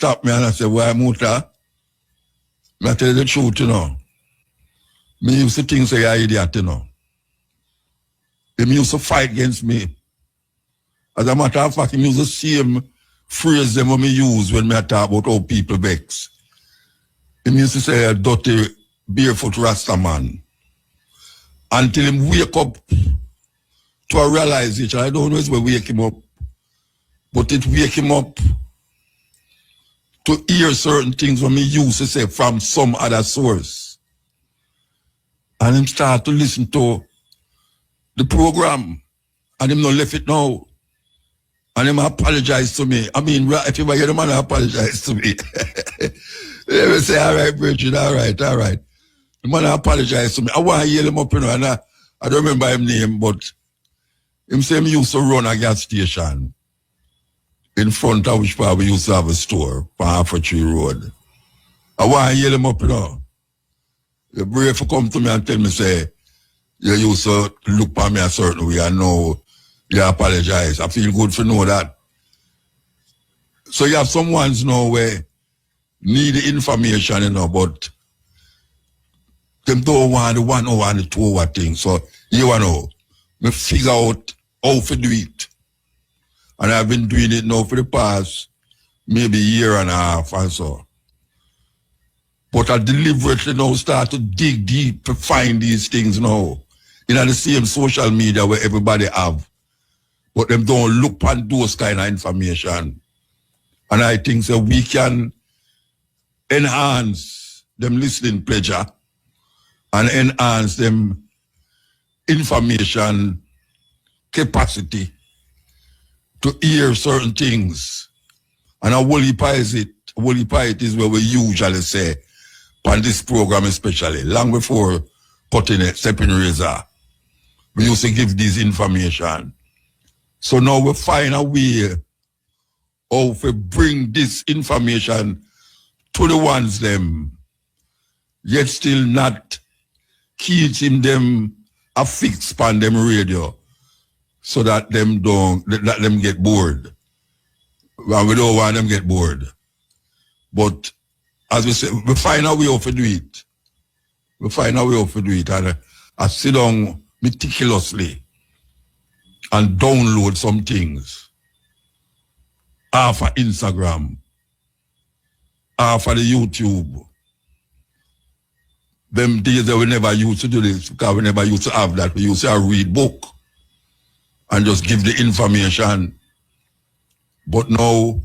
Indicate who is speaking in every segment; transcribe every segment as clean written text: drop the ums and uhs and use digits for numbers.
Speaker 1: stopped me and I said, why Muta? I tell you the truth, you know. Me used to think say you're an idiot, you know. He used to fight against me. As a matter of fact, he used the same phrase them when me use when me talk about how people vex. He used to say a dirty barefoot Rasta man. Until him wake up to a realization. I don't know if we wake him up, but it wake him up to hear certain things when me used to say from some other source. And him start to listen to the program. And him not left it now. And him apologize to me. I mean, if you hear the man apologize to me. They will say, all right, Bridget, all right. The man apologize to me. I want to yell him up, you know, and I don't remember his name, but him say he used to run a gas station in front of which part we used to have a store on Half-a-Tree Road. I want to yell him up, you know. You're brave to come to me and tell me, say, you used to look at me a certain way and now you apologize. I feel good to know that. So you have some ones now where need the information, you know, but them don't want the 1 hour and the 2 hour thing. So you know, me figure out how to do it. And I've been doing it now for the past maybe year and a half or so. But I deliberately now start to dig deep to find these things now. In the same social media where everybody have. But them don't look at those kind of information. And I think that we can enhance them listening pleasure and enhance them information capacity to hear certain things. And a whole heap is it. A whole heap is where we usually say, on this program especially, long before cutting it, stepping razor, we used to give this information. So now we find a way how to bring this information to the ones them, yet still not keeping them affixed on them radio, so that them don't let them get bored. Well, we don't want them get bored. But as we say, we find a way how to do it. We find a way how to do it, and I sit down meticulously and download some things off of Instagram, off of the YouTube. Them days that we never used to do this, because we never used to have that. We used to read book and just give the information. But now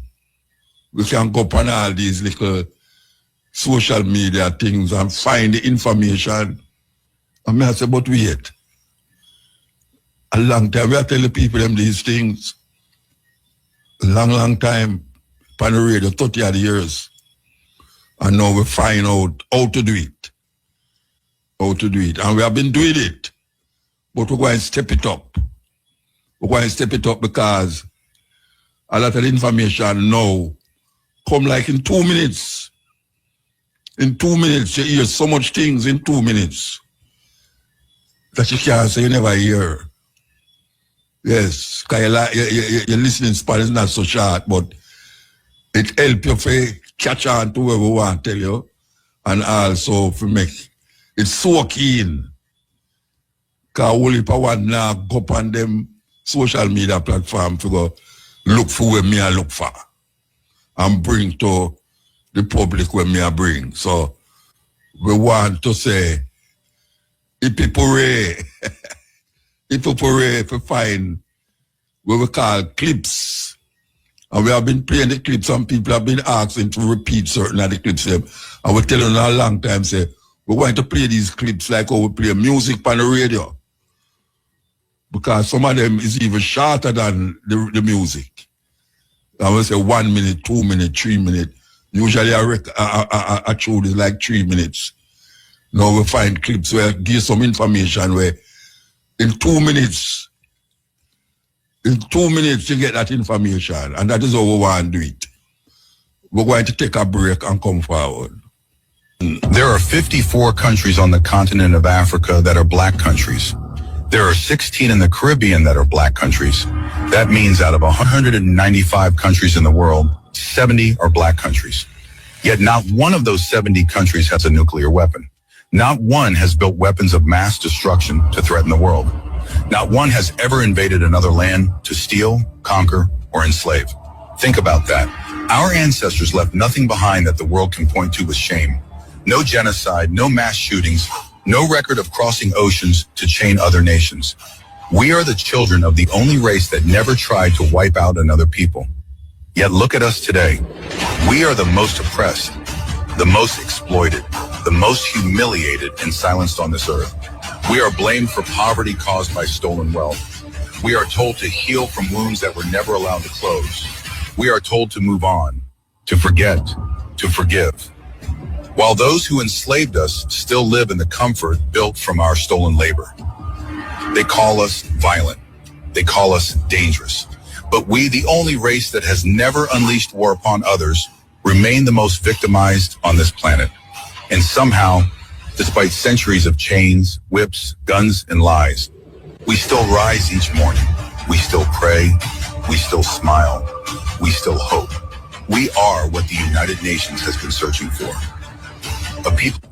Speaker 1: we can go upon all these little social media things and find the information. And I say, but wait. A long time, we are telling people them these things. A long time, on the radio, 30 odd years. And now we find out how to do it. How to do it. And we have been doing it. But we're going to step it up. We're going to step it up because a lot of information now come like in 2 minutes. In 2 minutes, you hear so much things in 2 minutes that you can't say you never hear. Yes, because your listening span is not so short, but it helps you to catch on to where we want to tell you, and also to make it so keen. Because only for one now go on them social media platform to go look for where me I look for and bring to the public where me I bring. So we want to say, if people to find what we call clips. And we have been playing the clips, and people have been asking to repeat certain of the clips. And we tell them a long time, say, we want to play these clips like how we play music on the radio. Because some of them is even shorter than the music. I will say 1 minute, 2 minutes, 3 minutes. Usually a tune is like 3 minutes. Now we find clips where give some information where in 2 minutes, you get that information. And that is how we want to do it. We're going to take a break and come forward.
Speaker 2: There are 54 countries on the continent of Africa that are black countries. There are 16 in the Caribbean that are black countries. That means out of 195 countries in the world, 70 are black countries. Yet not one of those 70 countries has a nuclear weapon. Not one has built weapons of mass destruction to threaten the world. Not one has ever invaded another land to steal, conquer, or enslave. Think about that. Our ancestors left nothing behind that the world can point to with shame. No genocide, no mass shootings, no record of crossing oceans to chain other nations. We are the children of the only race that never tried to wipe out another people. Yet look at us today. We are the most oppressed, the most exploited, the most humiliated and silenced on this earth. We are blamed for poverty caused by stolen wealth. We are told to heal from wounds that were never allowed to close. We are told to move on, to forget, to forgive. While those who enslaved us still live in the comfort built from our stolen labor. They call us violent. They call us dangerous. But we, the only race that has never unleashed war upon others, remain the most victimized on this planet. And somehow, despite centuries of chains, whips, guns, and lies, we still rise each morning. We still pray. We still smile. We still hope. We are what the United Nations has been searching for.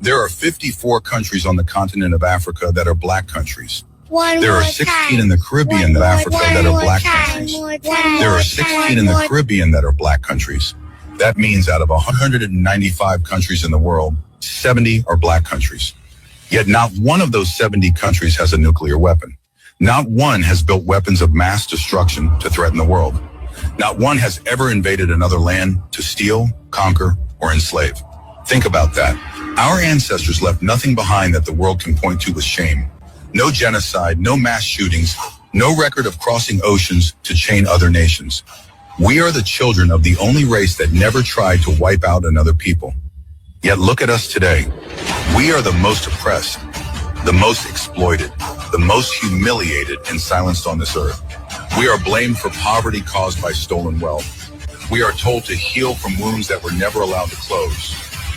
Speaker 2: There are 54 countries on the continent of Africa that are black countries. There are 16 in the Caribbean of Africa that are black countries. There are 16 in the Caribbean that are black countries. That means out of 195 countries in the world, 70 are black countries. Yet not one of those 70 countries has a nuclear weapon. Not one has built weapons of mass destruction to threaten the world. Not one has ever invaded another land to steal, conquer, or enslave. Think about that. Our ancestors left nothing behind that the world can point to with shame. No genocide, no mass shootings, no record of crossing oceans to chain other nations. We are the children of the only race that never tried to wipe out another people. Yet look at us today. We are the most oppressed, the most exploited, the most humiliated and silenced on this earth. We are blamed for poverty caused by stolen wealth. We are told to heal from wounds that were never allowed to close.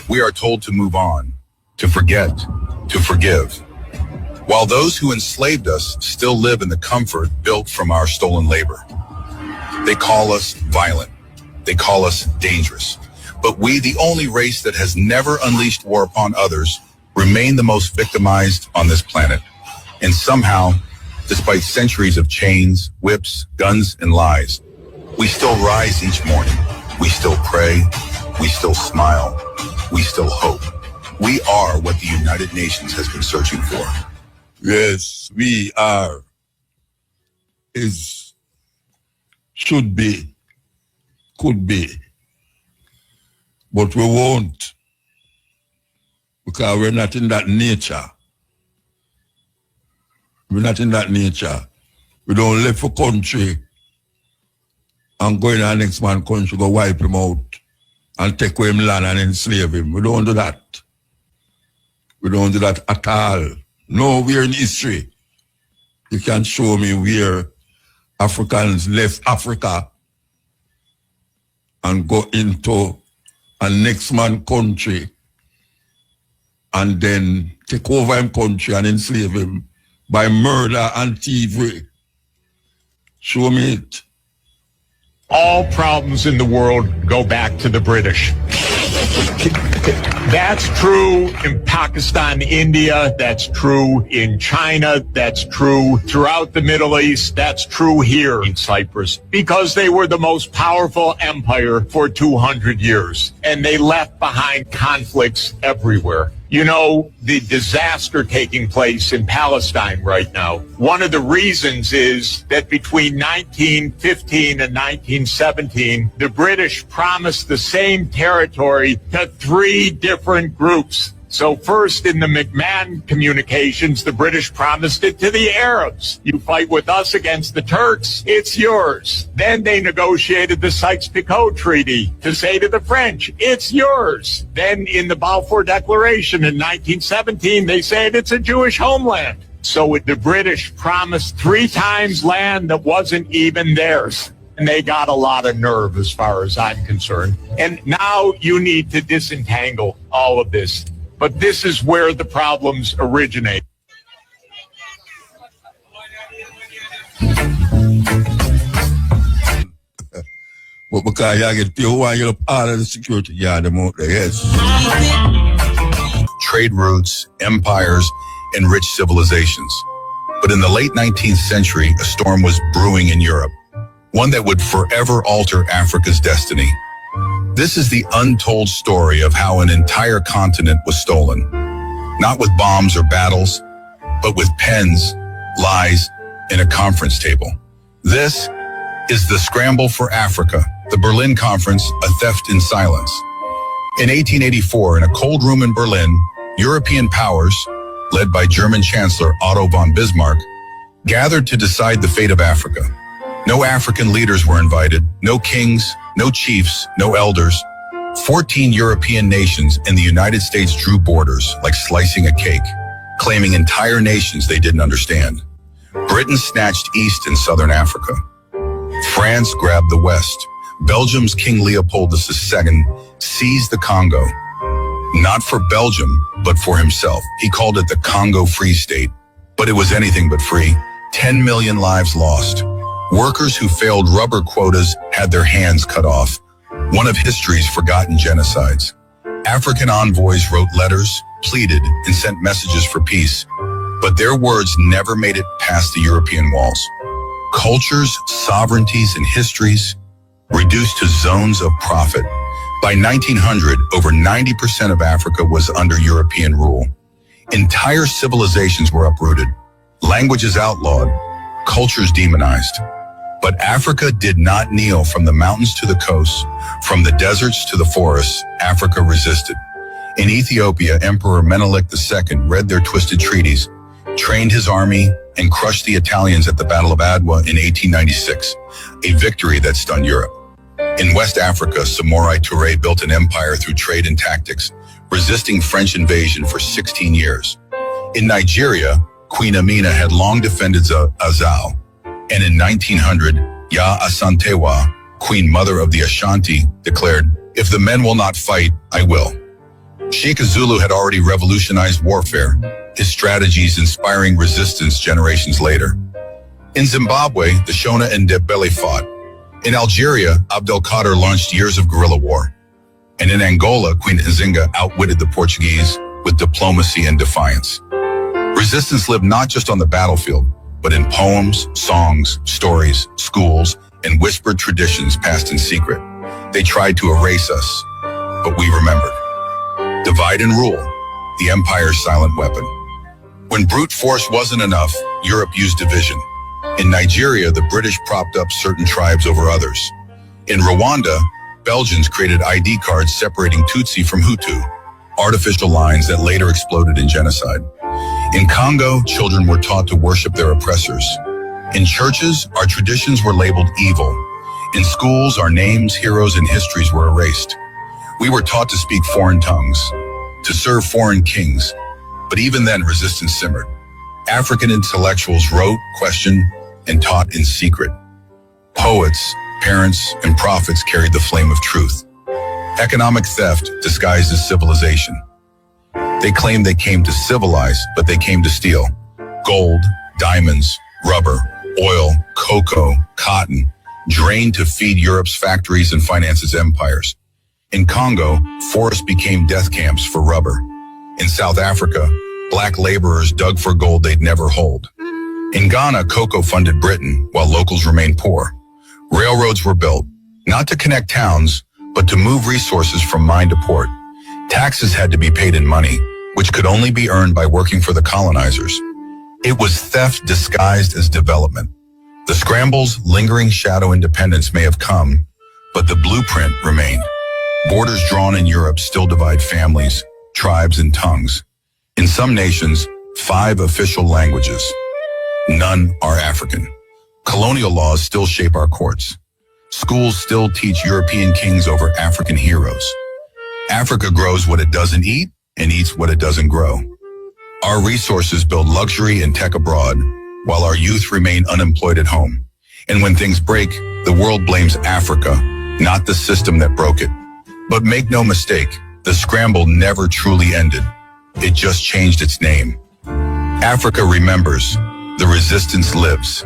Speaker 2: We are told to move on, to forget, to forgive. While those who enslaved us still live in the comfort built from our stolen labor. They call us violent. They call us dangerous. But we, the only race that has never unleashed war upon others, remain the most victimized on this planet. And somehow, despite centuries of chains, whips, guns, and lies, we still rise each morning. We still pray. We still smile. We still hope. We are what the United Nations has been searching for.
Speaker 1: Yes, we are. Should be, could be, but we won't, because we're not in that nature. We're not in that nature. We don't live for country and go in our next man's country, go wipe him out and take away him land and enslave him. We don't do that. We don't do that at all. Nowhere in history you can show me where Africans left Africa and go into a next man country and then take over him country and enslave him by murder and thievery. Show me it.
Speaker 3: All problems in the world go back to the British. That's true in Pakistan, India. That's true in China. That's true throughout the Middle East. That's true here in Cyprus, because they were the most powerful empire for 200 years, and they left behind conflicts everywhere. You know, the disaster taking place in Palestine right now, one of the reasons is that between 1915 and 1917, the British promised the same territory to 3 different groups. So first, in the McMahon communications, the British promised it to the Arabs. You fight with us against the Turks, it's yours. Then they negotiated the Sykes-Picot Treaty to say to the French, it's yours. Then in the Balfour Declaration in 1917, they said it's a Jewish homeland. So the British promised 3 times land that wasn't even theirs. And they got a lot of nerve as far as I'm concerned. And now you need to disentangle all of this. But this is where the problems originate.
Speaker 1: But because you get paid, who you up all of the security guard them out there, yes.
Speaker 2: Trade routes, empires, and rich civilizations. But in the late 19th century, a storm was brewing in Europe, one that would forever alter Africa's destiny. This is the untold story of how an entire continent was stolen, not with bombs or battles, but with pens, lies, and a conference table. This is the Scramble for Africa, the Berlin Conference, a theft in silence. In 1884, in a cold room in Berlin, European powers, led by German Chancellor Otto von Bismarck, gathered to decide the fate of Africa. No African leaders were invited, no kings, no chiefs, no elders. 14 European nations and the United States drew borders like slicing a cake, claiming entire nations they didn't understand. Britain snatched East and Southern Africa. France grabbed the West. Belgium's King Leopold II seized the Congo. Not for Belgium, but for himself. He called it the Congo Free State. But it was anything but free. 10 million lives lost. Workers who failed rubber quotas had their hands cut off. One of history's forgotten genocides. African envoys wrote letters, pleaded, and sent messages for peace. But their words never made it past the European walls. Cultures, sovereignties, and histories reduced to zones of profit. By 1900, over 90% of Africa was under European rule. Entire civilizations were uprooted, languages outlawed, cultures demonized. But Africa did not kneel. From the mountains to the coasts, from the deserts to the forests, Africa resisted. In Ethiopia, Emperor Menelik II read their twisted treaties, trained his army, and crushed the Italians at the Battle of Adwa in 1896, a victory that stunned Europe. In West Africa, Samorai Touré built an empire through trade and tactics, resisting French invasion for 16 years. In Nigeria, Queen Amina had long defended Azal, and in 1900, Ya Asantewa, Queen Mother of the Ashanti, declared, "If the men will not fight, I will." Sheikh Zulu had already revolutionized warfare, his strategies inspiring resistance generations later. In Zimbabwe, the Shona and Ndebele fought. In Algeria, Abdelkader launched years of guerrilla war. And in Angola, Queen Nzinga outwitted the Portuguese with diplomacy and defiance. Resistance lived not just on the battlefield, but in poems, songs, stories, schools, and whispered traditions passed in secret. They tried to erase us, but we remembered. Divide and rule, the empire's silent weapon. When brute force wasn't enough, Europe used division. In Nigeria, the British propped up certain tribes over others. In Rwanda, Belgians created ID cards separating Tutsi from Hutu, artificial lines that later exploded in genocide. In Congo, children were taught to worship their oppressors. In churches, our traditions were labeled evil. In schools, our names, heroes, and histories were erased. We were taught to speak foreign tongues, to serve foreign kings. But even then, resistance simmered. African intellectuals wrote, questioned, and taught in secret. Poets, parents, and prophets carried the flame of truth. Economic theft disguised as civilization. They claimed they came to civilize, but they came to steal. Gold, diamonds, rubber, oil, cocoa, cotton, drained to feed Europe's factories and finance its empires. In Congo, forests became death camps for rubber. In South Africa, black laborers dug for gold they'd never hold. In Ghana, cocoa funded Britain, while locals remained poor. Railroads were built, not to connect towns, but to move resources from mine to port. Taxes had to be paid in money, which could only be earned by working for the colonizers. It was theft disguised as development. The scramble's lingering shadow independence may have come, but the blueprint remained. Borders drawn in Europe still divide families, tribes, and tongues. In some nations, 5 official languages. None are African. Colonial laws still shape our courts. Schools still teach European kings over African heroes. Africa grows what it doesn't eat and eats what it doesn't grow. Our resources build luxury and tech abroad, while our youth remain unemployed at home. And when things break, the world blames Africa, not the system that broke it. But make no mistake, the scramble never truly ended. It just changed its name. Africa remembers. The resistance lives.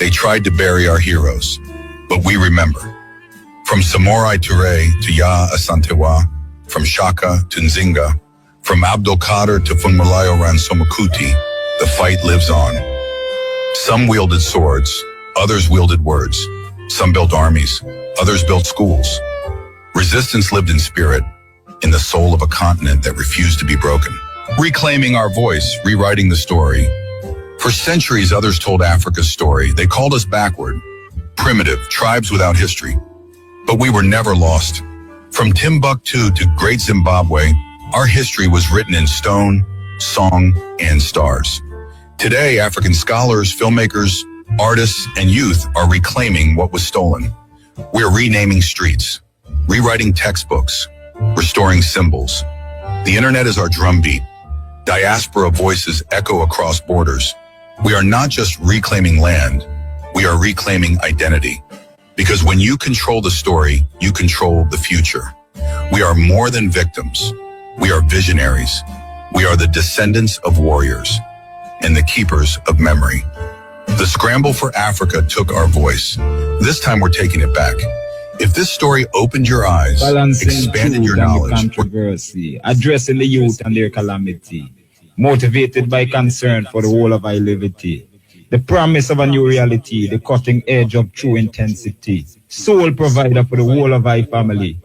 Speaker 2: They tried to bury our heroes, but we remember. From Samorai Touré to Ya Asantewa, from Shaka to Nzinga, from Abdul Qadir to Funmalayo Ransomakuti, the fight lives on. Some wielded swords, others wielded words. Some built armies, others built schools. Resistance lived in spirit, in the soul of a continent that refused to be broken. Reclaiming our voice, rewriting the story. For centuries, others told Africa's story. They called us backward, primitive, tribes without history. But we were never lost. From Timbuktu to Great Zimbabwe, our history was written in stone, song, and stars. Today, African scholars, filmmakers, artists, and youth are reclaiming what was stolen. We're renaming streets, rewriting textbooks, restoring symbols. The internet is our drumbeat. Diaspora voices echo across borders. We are not just reclaiming land, we are reclaiming identity. Because when you control the story, you control the future. We are more than victims. We are visionaries. We are the descendants of warriors and the keepers of memory. The scramble for Africa took our voice. This time we're taking it back. If this story opened your eyes, expanded your knowledge,
Speaker 4: controversy, addressing the youth and their calamity, motivated by concern for the whole of our liberty, the promise of a new reality, the cutting edge of true intensity, sole provider for the whole of our family,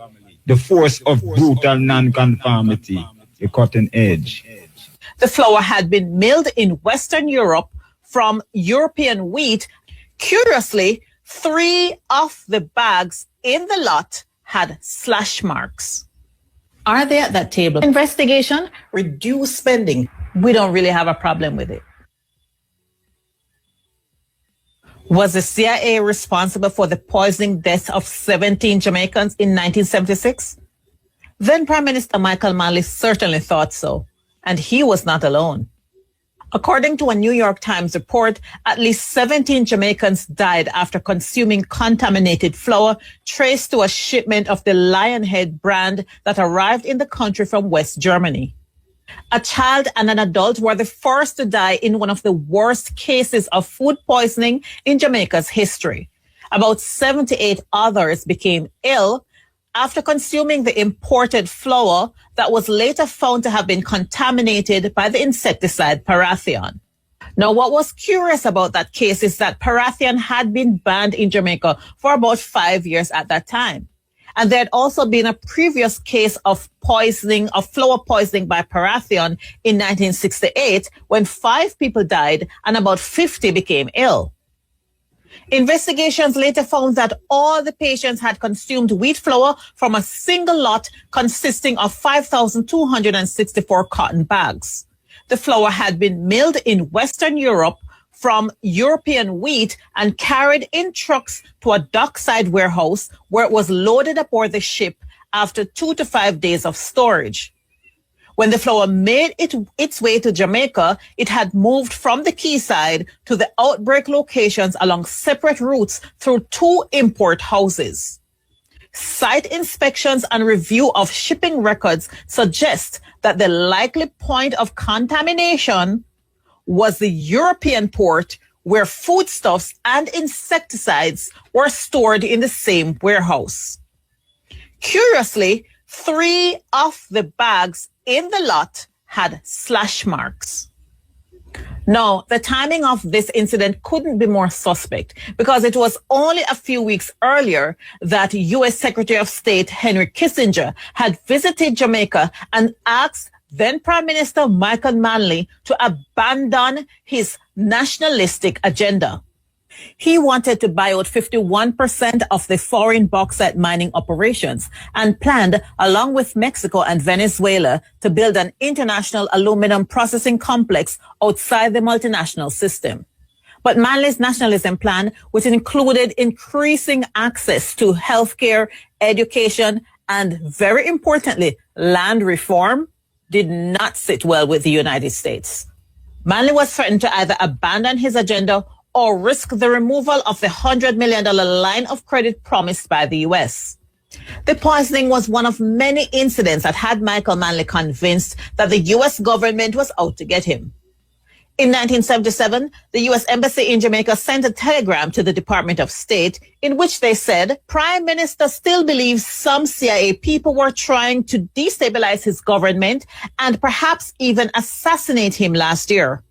Speaker 4: the force of brutal non-conformity, the cutting edge.
Speaker 5: The flour had been milled in Western Europe from European wheat. Curiously, 3 of the bags in the lot had slash marks. Are they at that table? Investigation, reduce spending. We don't really have a problem with it. Was the CIA responsible for the poisoning deaths of 17 Jamaicans in 1976? Then Prime Minister Michael Manley certainly thought so, and he was not alone. According to a New York Times report, at least 17 Jamaicans died after consuming contaminated flour traced to a shipment of the Lionhead brand that arrived in the country from West Germany. A child and an adult were the first to die in one of the worst cases of food poisoning in Jamaica's history. About 78 others became ill after consuming the imported flour that was later found to have been contaminated by the insecticide Parathion. Now, what was curious about that case is that Parathion had been banned in Jamaica for about 5 years at that time. And there had also been a previous case of poisoning, of flour poisoning by Parathion in 1968, when 5 people died and about 50 became ill. Investigations later found that all the patients had consumed wheat flour from a single lot consisting of 5,264 cotton bags. The flour had been milled in Western Europe from European wheat and carried in trucks to a dockside warehouse where it was loaded aboard the ship after 2 to 5 days of storage. When the flour made its way to Jamaica, it had moved from the quayside to the outbreak locations along separate routes through 2 import houses. Site inspections and review of shipping records suggest that the likely point of contamination was the European port where foodstuffs and insecticides were stored in the same warehouse. Curiously, 3 of the bags in the lot had slash marks. Now, the timing of this incident couldn't be more suspect because it was only a few weeks earlier that U.S. Secretary of State Henry Kissinger had visited Jamaica and asked then Prime Minister Michael Manley to abandon his nationalistic agenda. He wanted to buy out 51% of the foreign bauxite mining operations and planned, along with Mexico and Venezuela, to build an international aluminum processing complex outside the multinational system. But Manley's nationalism plan, which included increasing access to healthcare, education, and very importantly, land reform, did not sit well with the United States. Manley was threatened to either abandon his agenda or risk the removal of the $100 million line of credit promised by the U.S. The poisoning was one of many incidents that had Michael Manley convinced that the U.S. government was out to get him. In 1977, the U.S. Embassy in Jamaica sent a telegram to the Department of State in which they said, Prime Minister still believes some CIA people were trying to destabilize his government and perhaps even assassinate him last year.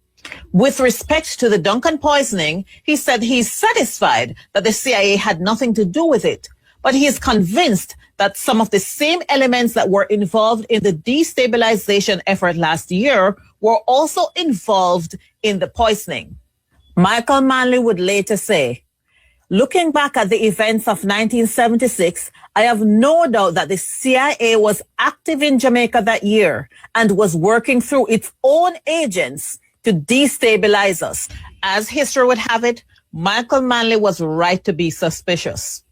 Speaker 5: With respect to the Duncan poisoning, he said he's satisfied that the CIA had nothing to do with it, but he is convinced that some of the same elements that were involved in the destabilization effort last year were also involved in the poisoning. Michael Manley would later say, looking back at the events of 1976, I have no doubt that the CIA was active in Jamaica that year and was working through its own agents to destabilize us. As history would have it, Michael Manley was right to be suspicious.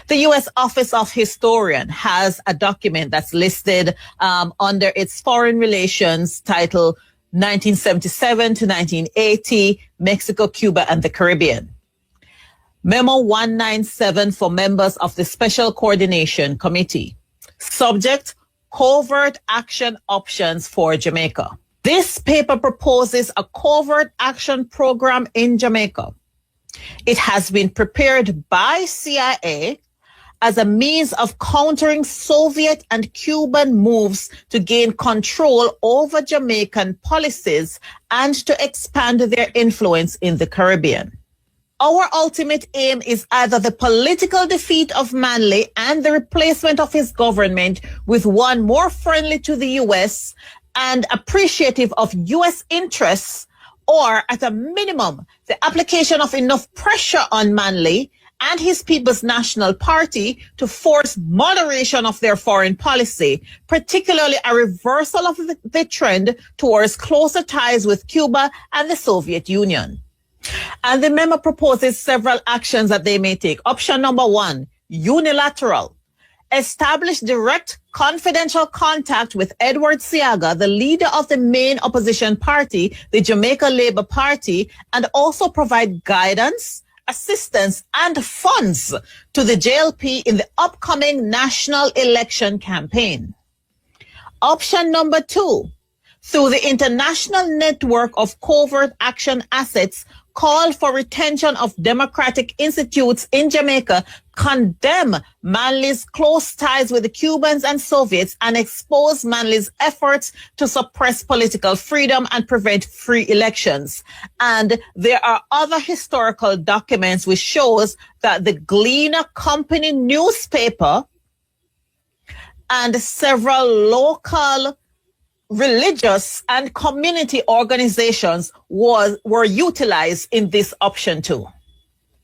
Speaker 5: The U.S. Office of Historian has a document that's listed under its Foreign Relations title 1977 to 1980, Mexico, Cuba, and the Caribbean. Memo 197 for members of the Special Coordination Committee. Subject, Covert Action Options for Jamaica. This paper proposes a covert action program in Jamaica. It has been prepared by CIA as a means of countering Soviet and Cuban moves to gain control over Jamaican policies and to expand their influence in the Caribbean. Our ultimate aim is either the political defeat of Manley and the replacement of his government with one more friendly to the U.S. and appreciative of U.S. interests, or at a minimum, the application of enough pressure on Manley and his People's National Party to force moderation of their foreign policy, particularly a reversal of the trend towards closer ties with Cuba and the Soviet Union. And the memo proposes several actions that they may take. Option number 1, unilateral. Establish direct confidential contact with Edward Seaga, the leader of the main opposition party, the Jamaica Labour Party, and also provide guidance, assistance, and funds to the JLP in the upcoming national election campaign. Option number 2, through the international network of covert action assets, call for retention of democratic institutes in Jamaica, condemn Manley's close ties with the Cubans and Soviets, and expose Manley's efforts to suppress political freedom and prevent free elections. And there are other historical documents which shows that the Gleaner Company newspaper and several local religious and community organizations were utilized in this option too.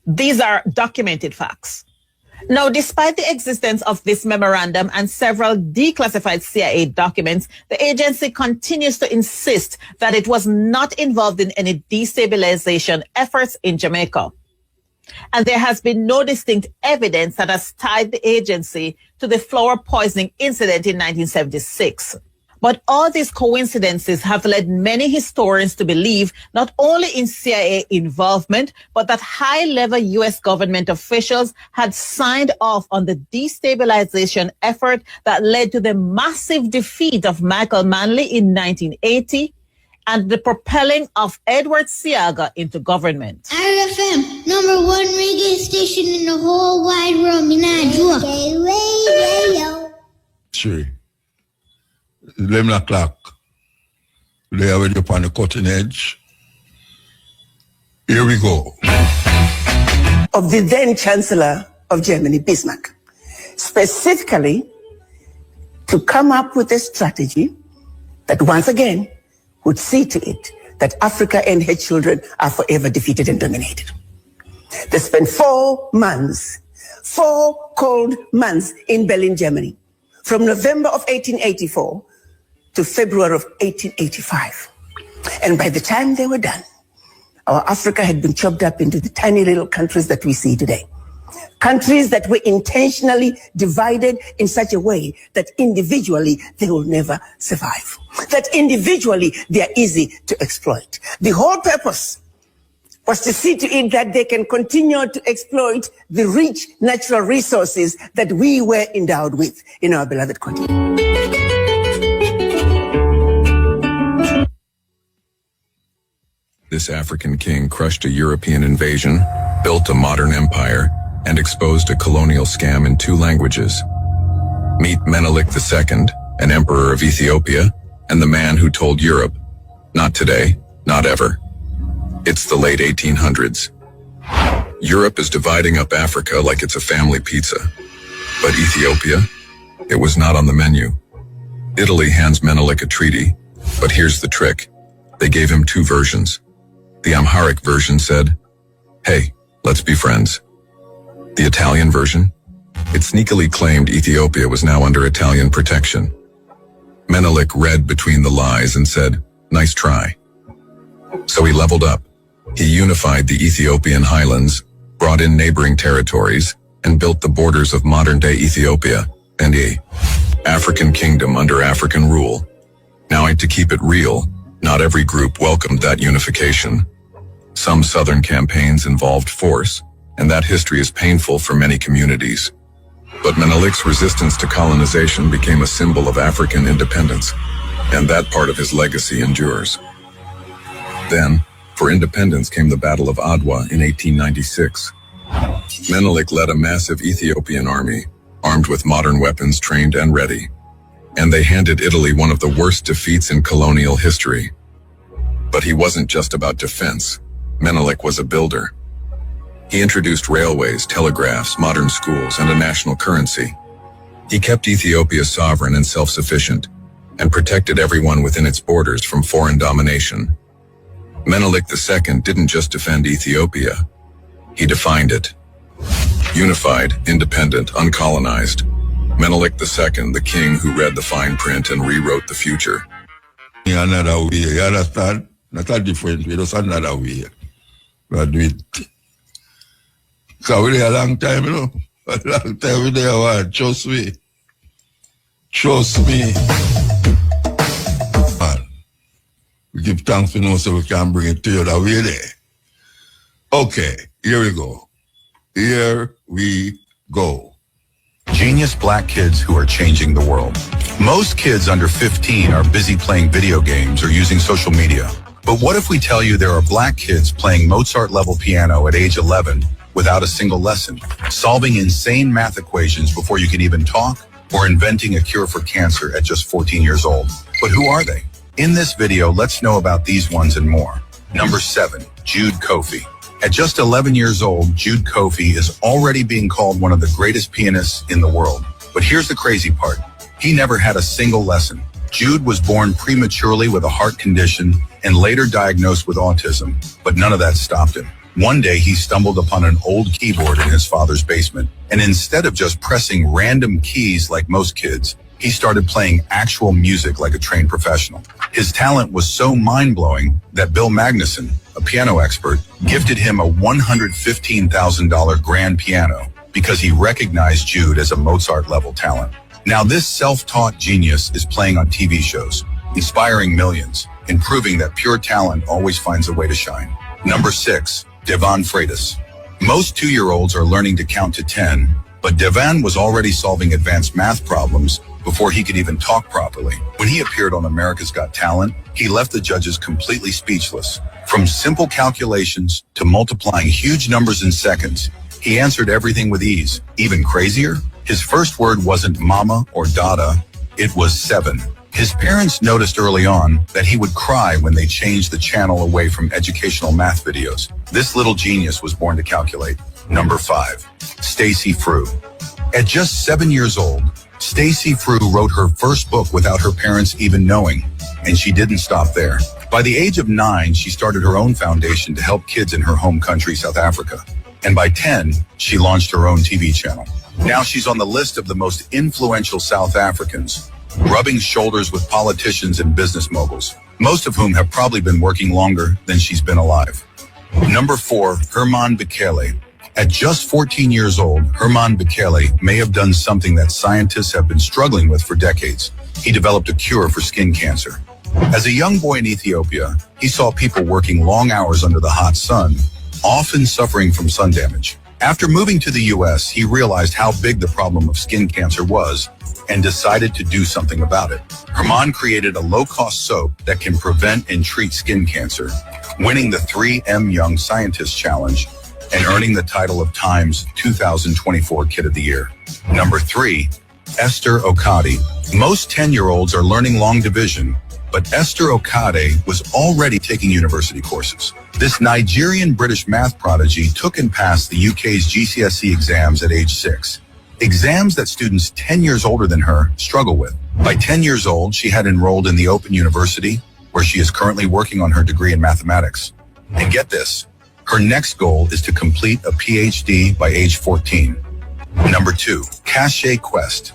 Speaker 5: These are documented facts. Now, despite the existence of this memorandum and several declassified CIA documents, the agency continues to insist that it was not involved in any destabilization efforts in Jamaica. And there has been no distinct evidence that has tied the agency to the flour poisoning incident in 1976. But all these coincidences have led many historians to believe not only in CIA involvement, but that high-level U.S. government officials had signed off on the destabilization effort that led to the massive defeat of Michael Manley in 1980 and the propelling of Edward Seaga into government.
Speaker 6: RFM, number 1 reggae station in the whole wide world. Radio.
Speaker 1: Sure. 11 o'clock. They are already upon the cutting edge. Here we go.
Speaker 7: Of the then Chancellor of Germany, Bismarck, specifically to come up with a strategy that once again would see to it that Africa and her children are forever defeated and dominated. They spent 4 months, 4 cold months in Berlin, Germany, from November of 1884 to February of 1885. And by the time they were done, our Africa had been chopped up into the tiny little countries that we see today. Countries that were intentionally divided in such a way that individually they will never survive. That individually they are easy to exploit. The whole purpose was to see to it that they can continue to exploit the rich natural resources that we were endowed with in our beloved continent.
Speaker 2: This African king crushed a European invasion, built a modern empire, and exposed a colonial scam in 2 languages. Meet Menelik II, an emperor of Ethiopia, and the man who told Europe, not today, not ever. It's the late 1800s. Europe is dividing up Africa like it's a family pizza. But Ethiopia? It was not on the menu. Italy hands Menelik a treaty, but here's the trick. They gave him 2 versions. The Amharic version said, "Hey, let's be friends." The Italian version? It sneakily claimed Ethiopia was now under Italian protection. Menelik read between the lies and said, "Nice try." So he leveled up. He unified the Ethiopian highlands, brought in neighboring territories, and built the borders of modern-day Ethiopia and a African kingdom under African rule. Now, to keep it real, not every group welcomed that unification. Some southern campaigns involved force, and that history is painful for many communities. But Menelik's resistance to colonization became a symbol of African independence, and that part of his legacy endures. Then, for independence came the Battle of Adwa in 1896. Menelik led a massive Ethiopian army, armed with modern weapons, trained and ready. And they handed Italy one of the worst defeats in colonial history. But he wasn't just about defense. Menelik was a builder. He introduced railways, telegraphs, modern schools, and a national currency. He kept Ethiopia sovereign and self-sufficient, and protected everyone within its borders from foreign domination. Menelik II didn't just defend Ethiopia. He defined it. Unified, independent, uncolonized. Menelik II, the king who read the fine print and rewrote the future.
Speaker 1: In another way, you understand? Not a different way, just another way. But do it. So we're there a long time, you know? A long time we're there, what? Trust me. Trust me. Man. We give thanks for now so we can bring it to you that way there. Okay, here we go. Here we go.
Speaker 2: Genius black kids who are changing the world. Most kids under 15 are busy playing video games or using social media. But what if we tell you there are black kids playing Mozart-level piano at age 11 without a single lesson, solving insane math equations before you can even talk, or inventing a cure for cancer at just 14 years old? But who are they? In this video, let's know about these ones and more. Number 7, Jude Kofi. At just 11 years old, Jude Kofi is already being called one of the greatest pianists in the world. But here's the crazy part. He never had a single lesson. Jude was born prematurely with a heart condition and later diagnosed with autism, but none of that stopped him. One day, he stumbled upon an old keyboard in his father's basement, and instead of just pressing random keys like most kids, he started playing actual music like a trained professional. His talent was so mind-blowing that Bill Magnuson, a piano expert, gifted him a $115,000 grand piano because he recognized Jude as a Mozart-level talent. Now this self-taught genius is playing on TV shows, inspiring millions, and proving that pure talent always finds a way to shine. Number 6, Devan Freitas. Most 2-year-olds are learning to count to 10, but Devan was already solving advanced math problems before he could even talk properly. When he appeared on America's Got Talent, he left the judges completely speechless. From simple calculations to multiplying huge numbers in seconds, he answered everything with ease. Even crazier, his first word wasn't mama or dada, it was 7. His parents noticed early on that he would cry when they changed the channel away from educational math videos. This little genius was born to calculate. Number 5, Stacey Frew. At just 7 years old, Stacey Frew wrote her first book without her parents even knowing, and she didn't stop there. By the age of 9, she started her own foundation to help kids in her home country, South Africa. And by 10, she launched her own TV channel. Now she's on the list of the most influential South Africans, rubbing shoulders with politicians and business moguls, most of whom have probably been working longer than she's been alive. Number 4, Herman Bekele. At just 14 years old, Herman Bekele may have done something that scientists have been struggling with for decades. He developed a cure for skin cancer. As a young boy in Ethiopia, he saw people working long hours under the hot sun, often suffering from sun damage. After moving to the US, he realized how big the problem of skin cancer was and decided to do something about it. Herman created a low-cost soap that can prevent and treat skin cancer, winning the 3M Young Scientist Challenge and earning the title of Time's 2024 Kid of the Year. Number 3, Esther Okade. Most 10-year-olds are learning long division, but Esther Okade was already taking university courses. This Nigerian-British math prodigy took and passed the UK's GCSE exams at age 6. Exams that students 10 years older than her struggle with. By 10 years old, she had enrolled in the Open University, where she is currently working on her degree in mathematics. And get this, her next goal is to complete a PhD by age 14. Number 2, Cache Quest.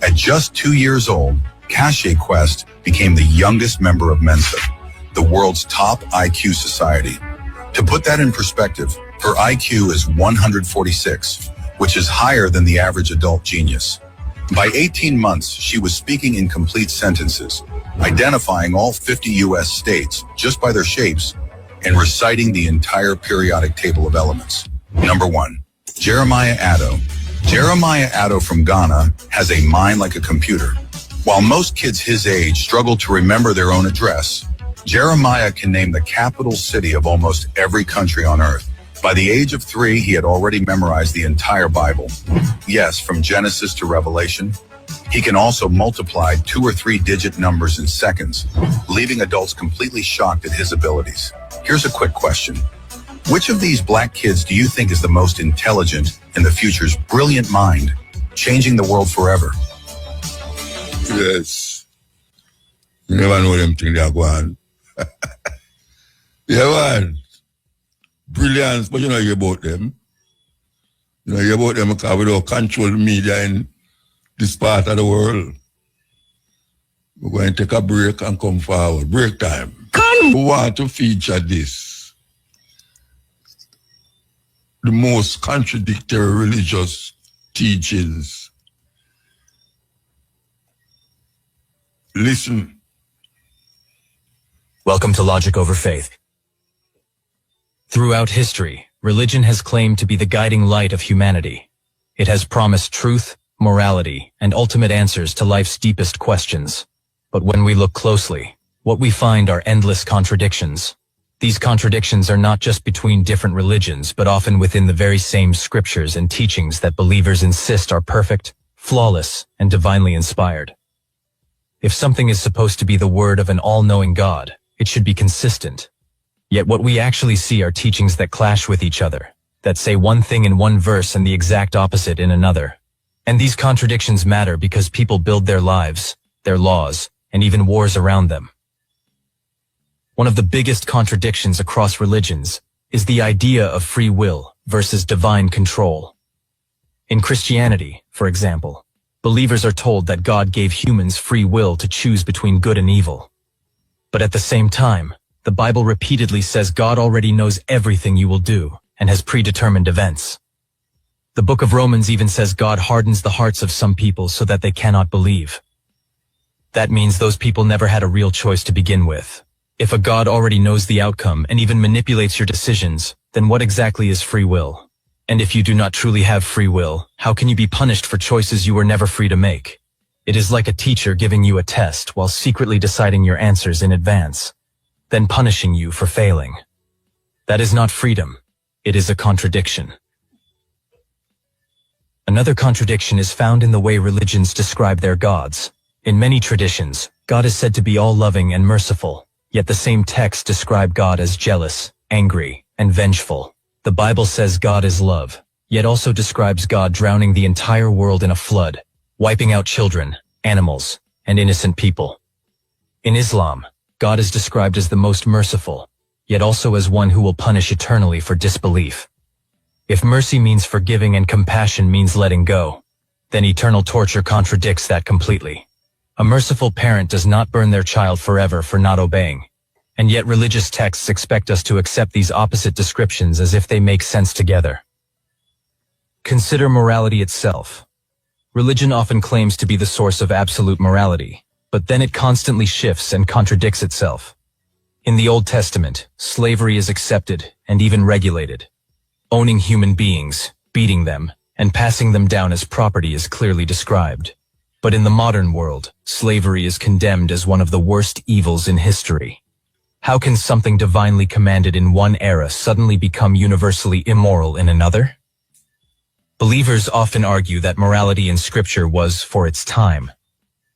Speaker 2: At just 2 years old, Cache Quest became the youngest member of Mensa, the world's top IQ society. To put that in perspective, her IQ is 146, which is higher than the average adult genius. By 18 months, she was speaking in complete sentences, identifying all 50 US states just by their shapes, and reciting the entire periodic table of elements. Number 1, Jeremiah Addo. Jeremiah Addo from Ghana has a mind like a computer. While most kids his age struggle to remember their own address, Jeremiah can name the capital city of almost every country on earth. By the age of 3, he had already memorized the entire Bible. Yes, from Genesis to Revelation. He can also multiply 2 or 3 digit numbers in seconds, leaving adults completely shocked at his abilities. Here's a quick question. Which of these black kids do you think is the most intelligent and the future's brilliant mind, changing the world forever?
Speaker 1: Yes. You never know them things they are going. Yeah, man. Brilliance, but you know hear about them. You know hear about them because we don't control the media in this part of the world. We're going to take a break and come forward. Break time. We want to feature this. The most contradictory religious teachings. Listen.
Speaker 8: Welcome to Logic Over Faith. Throughout history, religion has claimed to be the guiding light of humanity. It has promised truth, morality, and ultimate answers to life's deepest questions. But when we look closely, what we find are endless contradictions. These contradictions are not just between different religions, but often within the very same scriptures and teachings that believers insist are perfect, flawless, and divinely inspired. If something is supposed to be the word of an all-knowing God, it should be consistent. Yet what we actually see are teachings that clash with each other, that say one thing in one verse and the exact opposite in another. And these contradictions matter because people build their lives, their laws, and even wars around them. One of the biggest contradictions across religions is the idea of free will versus divine control. In Christianity, for example, believers are told that God gave humans free will to choose between good and evil. But at the same time, the Bible repeatedly says God already knows everything you will do and has predetermined events. The book of Romans even says God hardens the hearts of some people so that they cannot believe. That means those people never had a real choice to begin with. If a God already knows the outcome and even manipulates your decisions, then what exactly is free will? And if you do not truly have free will, how can you be punished for choices you were never free to make? It is like a teacher giving you a test while secretly deciding your answers in advance, then punishing you for failing. That is not freedom. It is a contradiction. Another contradiction is found in the way religions describe their gods. In many traditions, God is said to be all-loving and merciful, yet the same texts describe God as jealous, angry, and vengeful. The Bible says God is love, yet also describes God drowning the entire world in a flood, wiping out children, animals, and innocent people. In Islam, God is described as the most merciful, yet also as one who will punish eternally for disbelief. If mercy means forgiving and compassion means letting go, then eternal torture contradicts that completely. A merciful parent does not burn their child forever for not obeying, and yet religious texts expect us to accept these opposite descriptions as if they make sense together. Consider morality itself. Religion often claims to be the source of absolute morality, but then it constantly shifts and contradicts itself. In the Old Testament, slavery is accepted and even regulated. Owning human beings, beating them, and passing them down as property is clearly described. But in the modern world, slavery is condemned as one of the worst evils in history. How can something divinely commanded in one era suddenly become universally immoral in another? Believers often argue that morality in Scripture was for its time.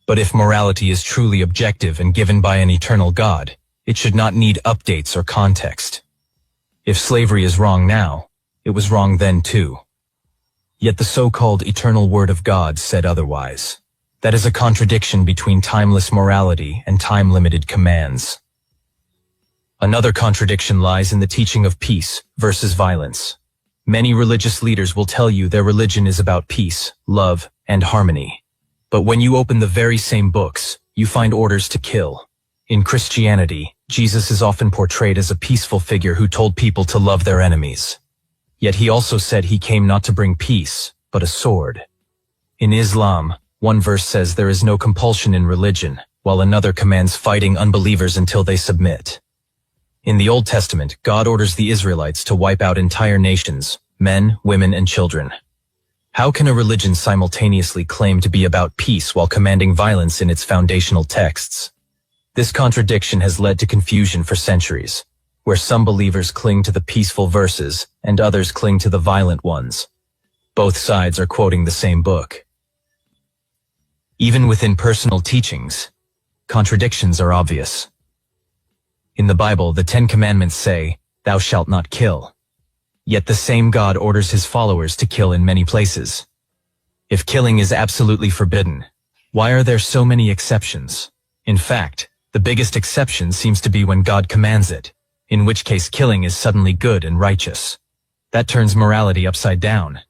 Speaker 8: But if morality is truly objective and given by an eternal God, it should not need updates or context. If slavery is wrong now, it was wrong then too. Yet the so-called eternal Word of God said otherwise. That is a contradiction between timeless morality and time-limited commands. Another contradiction lies in the teaching of peace versus violence. Many religious leaders will tell you their religion is about peace, love, and harmony. But when you open the very same books, you find orders to kill. In Christianity, Jesus is often portrayed as a peaceful figure who told people to love their enemies. Yet he also said he came not to bring peace, but a sword. In Islam, one verse says there is no compulsion in religion, while another commands fighting unbelievers until they submit. In the Old Testament, God orders the Israelites to wipe out entire nations, men, women, and children. How can a religion simultaneously claim to be about peace while commanding violence in its foundational texts? This contradiction has led to confusion for centuries, where some believers cling to the peaceful verses and others cling to the violent ones. Both sides are quoting the same book. Even within personal teachings, contradictions are obvious. In the Bible, the 10 Commandments say, "Thou shalt not kill." Yet the same God orders his followers to kill in many places. If killing is absolutely forbidden, why are there so many exceptions? In fact, the biggest exception seems to be when God commands it, in which case killing is suddenly good and righteous. That turns morality upside down.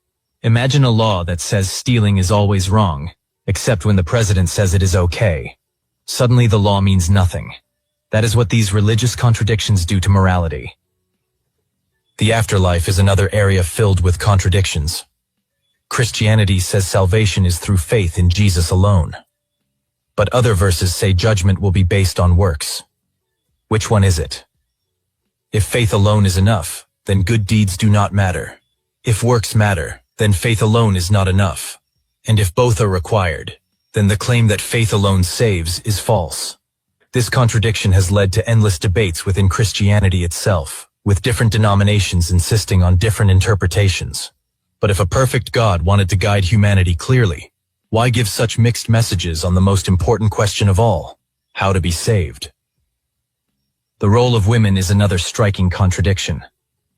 Speaker 8: Imagine a law that says stealing is always wrong, except when the president says it is okay. Suddenly the law means nothing. That is what these religious contradictions do to morality. The afterlife is another area filled with contradictions. Christianity says salvation is through faith in Jesus alone. But other verses say judgment will be based on works. Which one is it? If faith alone is enough, then good deeds do not matter. If works matter, then faith alone is not enough. And if both are required, then the claim that faith alone saves is false. This contradiction has led to endless debates within Christianity itself, with different denominations insisting on different interpretations. But if a perfect God wanted to guide humanity clearly, why give such mixed messages on the most important question of all, how to be saved? The role of women is another striking contradiction.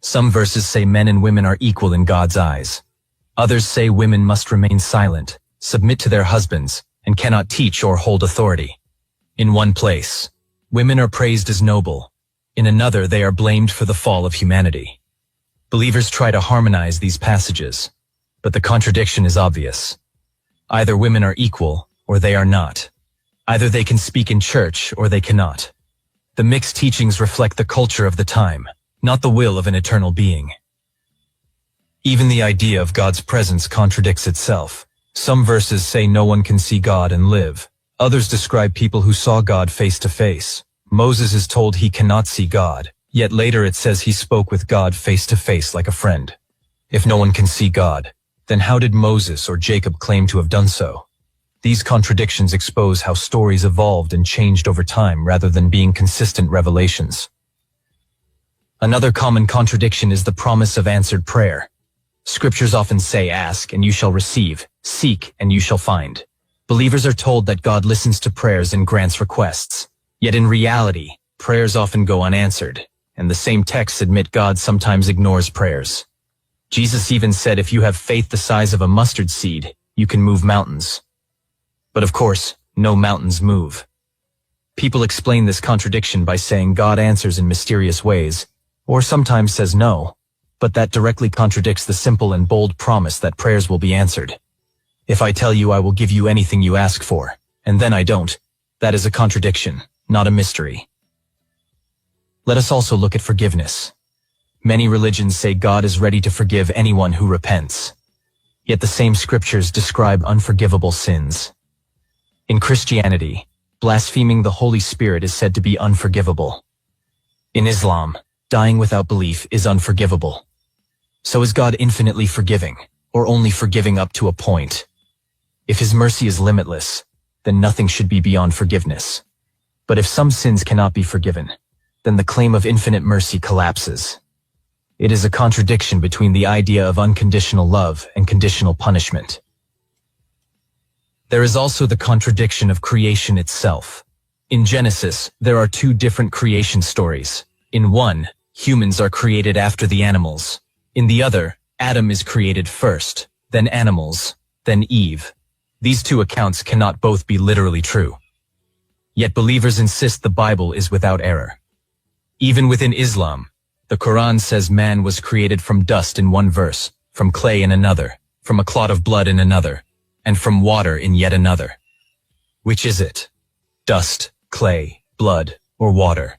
Speaker 8: Some verses say men and women are equal in God's eyes. Others say women must remain silent, submit to their husbands, and cannot teach or hold authority. In one place, women are praised as noble. In another, they are blamed for the fall of humanity. Believers try to harmonize these passages, but the contradiction is obvious. Either women are equal, or they are not. Either they can speak in church, or they cannot. The mixed teachings reflect the culture of the time, not the will of an eternal being. Even the idea of God's presence contradicts itself. Some verses say no one can see God and live. Others describe people who saw God face to face. Moses is told he cannot see God, yet later it says he spoke with God face to face like a friend. If no one can see God, then how did Moses or Jacob claim to have done so? These contradictions expose how stories evolved and changed over time rather than being consistent revelations. Another common contradiction is the promise of answered prayer. Scriptures often say, "Ask and you shall receive, seek and you shall find." Believers are told that God listens to prayers and grants requests. Yet in reality, prayers often go unanswered, and the same texts admit God sometimes ignores prayers. Jesus even said if you have faith the size of a mustard seed, you can move mountains. But of course, no mountains move. People explain this contradiction by saying God answers in mysterious ways, or sometimes says no, but that directly contradicts the simple and bold promise that prayers will be answered. If I tell you I will give you anything you ask for, and then I don't, that is a contradiction, not a mystery. Let us also look at forgiveness. Many religions say God is ready to forgive anyone who repents. Yet the same scriptures describe unforgivable sins. In Christianity, blaspheming the Holy Spirit is said to be unforgivable. In Islam, dying without belief is unforgivable. So is God infinitely forgiving, or only forgiving up to a point? If his mercy is limitless, then nothing should be beyond forgiveness. But if some sins cannot be forgiven, then the claim of infinite mercy collapses. It is a contradiction between the idea of unconditional love and conditional punishment. There is also the contradiction of creation itself. In Genesis, there are two different creation stories. In one, humans are created after the animals. In the other, Adam is created first, then animals, then Eve. These two accounts cannot both be literally true. Yet believers insist the Bible is without error. Even within Islam, the Quran says man was created from dust in one verse, from clay in another, from a clot of blood in another, and from water in yet another. Which is it? Dust, clay, blood, or water?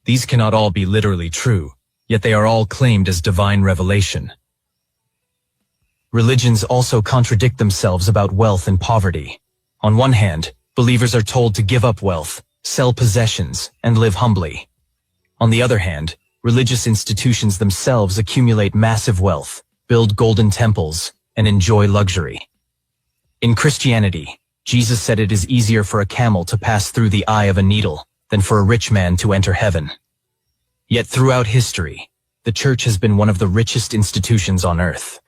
Speaker 8: These cannot all be literally true, yet they are all claimed as divine revelation. Religions also contradict themselves about wealth and poverty. On one hand, believers are told to give up wealth, sell possessions, and live humbly. On the other hand, religious institutions themselves accumulate massive wealth, build golden temples, and enjoy luxury. In Christianity, Jesus said it is easier for a camel to pass through the eye of a needle than for a rich man to enter heaven. Yet throughout history, the church has been one of the richest institutions on earth.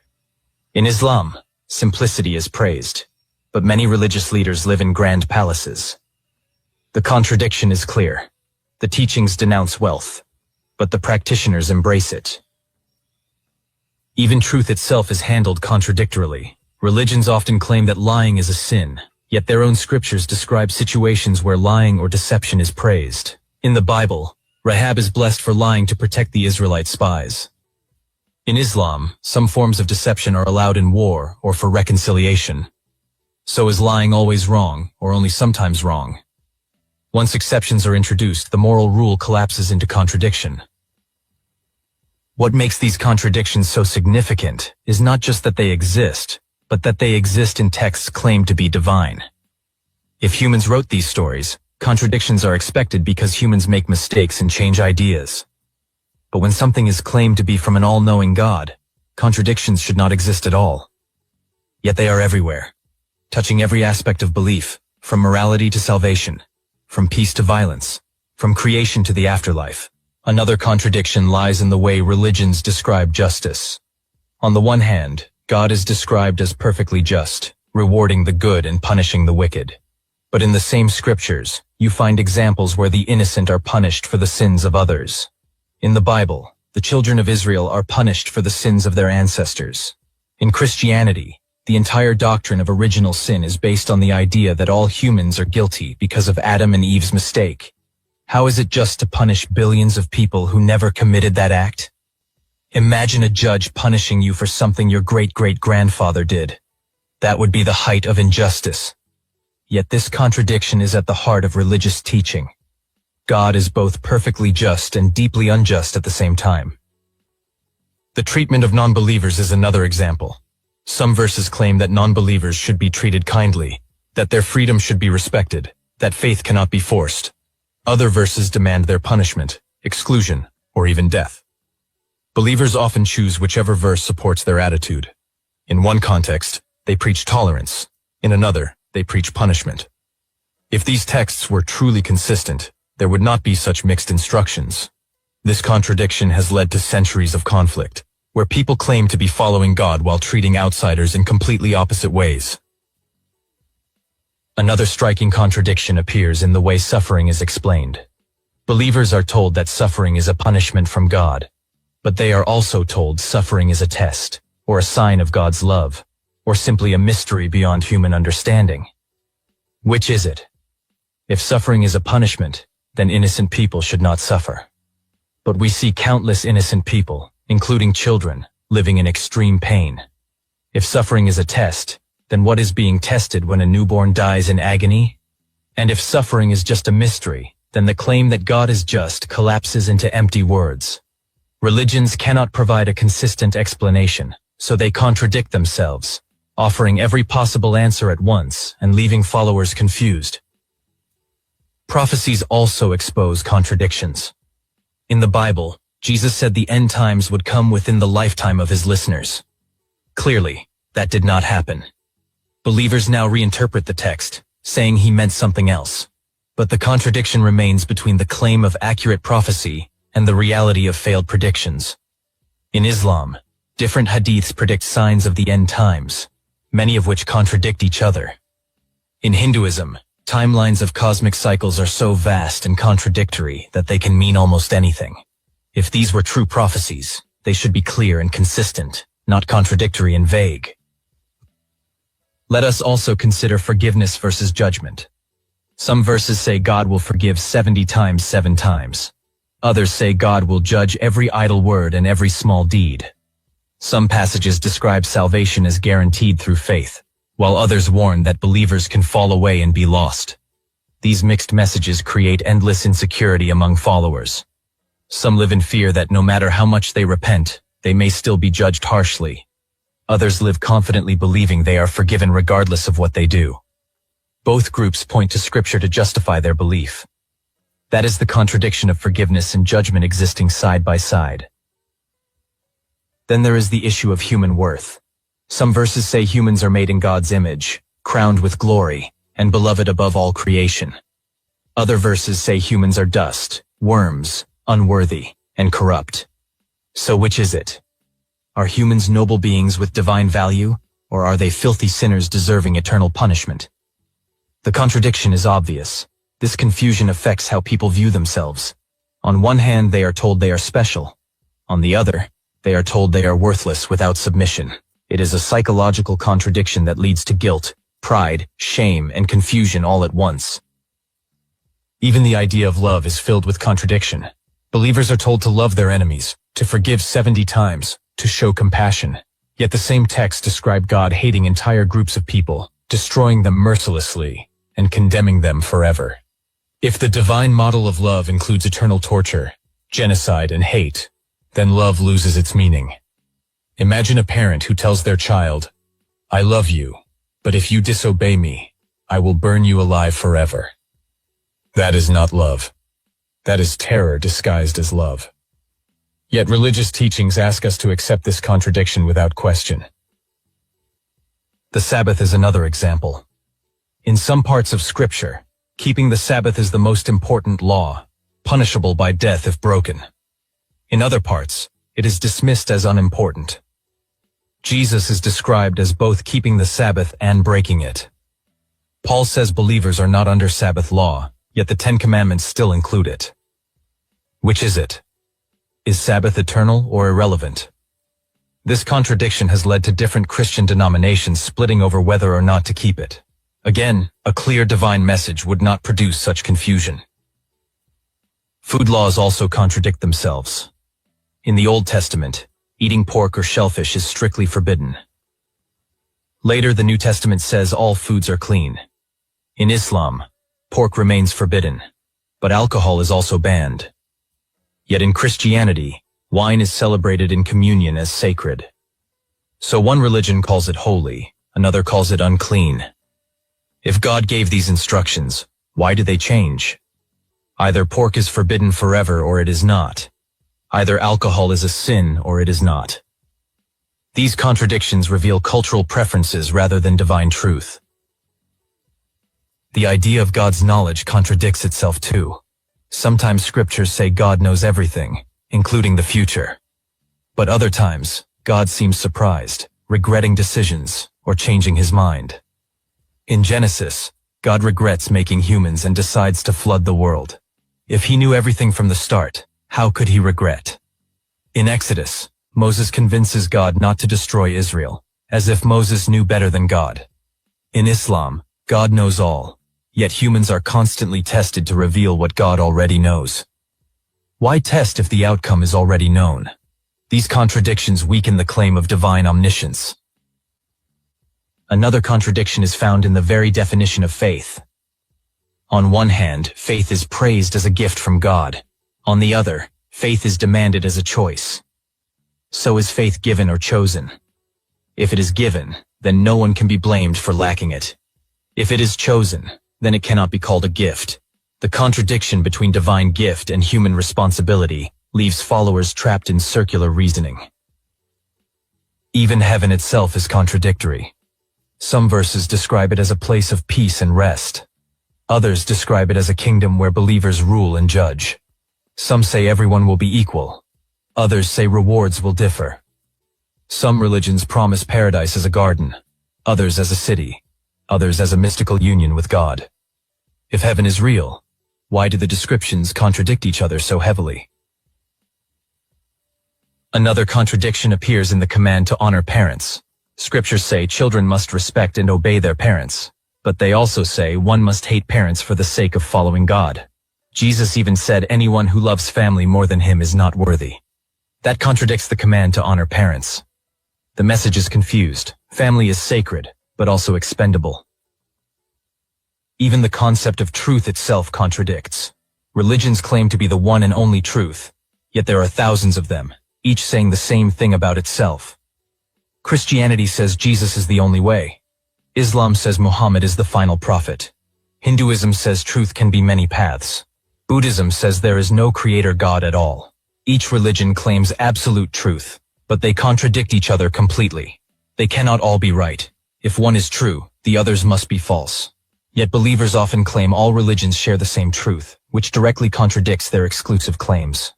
Speaker 8: In Islam, simplicity is praised, but many religious leaders live in grand palaces. The contradiction is clear. The teachings denounce wealth, but the practitioners embrace it. Even truth itself is handled contradictorily. Religions often claim that lying is a sin, yet their own scriptures describe situations where lying or deception is praised. In the Bible, Rahab is blessed for lying to protect the Israelite spies. In Islam, some forms of deception are allowed in war or for reconciliation. So is lying always wrong, or only sometimes wrong? Once exceptions are introduced, the moral rule collapses into contradiction. What makes these contradictions so significant is not just that they exist, but that they exist in texts claimed to be divine. If humans wrote these stories, contradictions are expected because humans make mistakes and change ideas. But when something is claimed to be from an all-knowing God, contradictions should not exist at all. Yet they are everywhere, touching every aspect of belief, from morality to salvation, from peace to violence, from creation to the afterlife. Another contradiction lies in the way religions describe justice. On the one hand, God is described as perfectly just, rewarding the good and punishing the wicked. But in the same scriptures, you find examples where the innocent are punished for the sins of others. In the Bible, the children of Israel are punished for the sins of their ancestors. In Christianity, the entire doctrine of original sin is based on the idea that all humans are guilty because of Adam and Eve's mistake. How is it just to punish billions of people who never committed that act? Imagine a judge punishing you for something your great-great-grandfather did. That would be the height of injustice. Yet this contradiction is at the heart of religious teaching. God is both perfectly just and deeply unjust at the same time. The treatment of non-believers is another example. Some verses claim that non-believers should be treated kindly, that their freedom should be respected, that faith cannot be forced. Other verses demand their punishment, exclusion, or even death. Believers often choose whichever verse supports their attitude. In one context, they preach tolerance. In another, they preach punishment. If these texts were truly consistent, there would not be such mixed instructions. This contradiction has led to centuries of conflict, where people claim to be following God while treating outsiders in completely opposite ways. Another striking contradiction appears in the way suffering is explained. Believers are told that suffering is a punishment from God, but they are also told suffering is a test, or a sign of God's love, or simply a mystery beyond human understanding. Which is it? If suffering is a punishment, then innocent people should not suffer. But we see countless innocent people, including children, living in extreme pain. If suffering is a test, then what is being tested when a newborn dies in agony? And if suffering is just a mystery, then the claim that God is just collapses into empty words. Religions cannot provide a consistent explanation, so they contradict themselves, offering every possible answer at once and leaving followers confused. Prophecies also expose contradictions. In the Bible, Jesus said the end times would come within the lifetime of his listeners. Clearly, that did not happen. Believers now reinterpret the text, saying he meant something else. But the contradiction remains between the claim of accurate prophecy and the reality of failed predictions. In Islam, different hadiths predict signs of the end times, many of which contradict each other. In Hinduism, timelines of cosmic cycles are so vast and contradictory that they can mean almost anything. If these were true prophecies, they should be clear and consistent, not contradictory and vague. Let us also consider forgiveness versus judgment. Some verses say God will forgive 70 times 7 times. Others say God will judge every idle word and every small deed. Some passages describe salvation as guaranteed through faith, while others warn that believers can fall away and be lost. These mixed messages create endless insecurity among followers. Some live in fear that no matter how much they repent, they may still be judged harshly. Others live confidently believing they are forgiven regardless of what they do. Both groups point to Scripture to justify their belief. That is the contradiction of forgiveness and judgment existing side by side. Then there is the issue of human worth. Some verses say humans are made in God's image, crowned with glory, and beloved above all creation. Other verses say humans are dust, worms, unworthy, and corrupt. So which is it? Are humans noble beings with divine value, or are they filthy sinners deserving eternal punishment? The contradiction is obvious. This confusion affects how people view themselves. On one hand, they are told they are special. On the other, they are told they are worthless without submission. It is a psychological contradiction that leads to guilt, pride, shame, and confusion all at once. Even the idea of love is filled with contradiction. Believers are told to love their enemies, to forgive 70 times, to show compassion. Yet the same text described God hating entire groups of people, destroying them mercilessly, and condemning them forever. If the divine model of love includes eternal torture, genocide, and hate, then love loses its meaning. Imagine a parent who tells their child, "I love you, but if you disobey me, I will burn you alive forever." That is not love. That is terror disguised as love. Yet religious teachings ask us to accept this contradiction without question. The Sabbath is another example. In some parts of Scripture, keeping the Sabbath is the most important law, punishable by death if broken. In other parts, it is dismissed as unimportant. Jesus is described as both keeping the Sabbath and breaking it. Paul says believers are not under Sabbath law, yet the 10 Commandments still include it. Which is it? Is Sabbath eternal or irrelevant? This contradiction has led to different Christian denominations splitting over whether or not to keep it. Again, a clear divine message would not produce such confusion. Food laws also contradict themselves. In the Old Testament, eating pork or shellfish is strictly forbidden. Later, the New Testament says all foods are clean. In Islam, pork remains forbidden, but alcohol is also banned. Yet in Christianity, wine is celebrated in communion as sacred. So one religion calls it holy, another calls it unclean. If God gave these instructions, why do they change? Either pork is forbidden forever or it is not. Either alcohol is a sin or it is not. These contradictions reveal cultural preferences rather than divine truth. The idea of God's knowledge contradicts itself too. Sometimes scriptures say God knows everything, including the future. But other times, God seems surprised, regretting decisions, or changing his mind. In Genesis, God regrets making humans and decides to flood the world. If he knew everything from the start, how could he regret? In Exodus, Moses convinces God not to destroy Israel, as if Moses knew better than God. In Islam, God knows all, yet humans are constantly tested to reveal what God already knows. Why test if the outcome is already known? These contradictions weaken the claim of divine omniscience. Another contradiction is found in the very definition of faith. On one hand, faith is praised as a gift from God. On the other, faith is demanded as a choice. So is faith given or chosen? If it is given, then no one can be blamed for lacking it. If it is chosen, then it cannot be called a gift. The contradiction between divine gift and human responsibility leaves followers trapped in circular reasoning. Even heaven itself is contradictory. Some verses describe it as a place of peace and rest. Others describe it as a kingdom where believers rule and judge. Some say everyone will be equal. Others say rewards will differ. Some religions promise paradise as a garden, others as a city, others as a mystical union with God. If heaven is real, why do the descriptions contradict each other so heavily? Another contradiction appears in the command to honor parents. Scriptures say children must respect and obey their parents, but they also say one must hate parents for the sake of following God. Jesus even said anyone who loves family more than him is not worthy. That contradicts the command to honor parents. The message is confused. Family is sacred, but also expendable. Even the concept of truth itself contradicts. Religions claim to be the one and only truth, yet there are thousands of them, each saying the same thing about itself. Christianity says Jesus is the only way. Islam says Muhammad is the final prophet. Hinduism says truth can be many paths. Buddhism says there is no creator God at all. Each religion claims absolute truth, but they contradict each other completely. They cannot all be right. If one is true, the others must be false. Yet believers often claim all religions share the same truth, which directly contradicts their exclusive claims.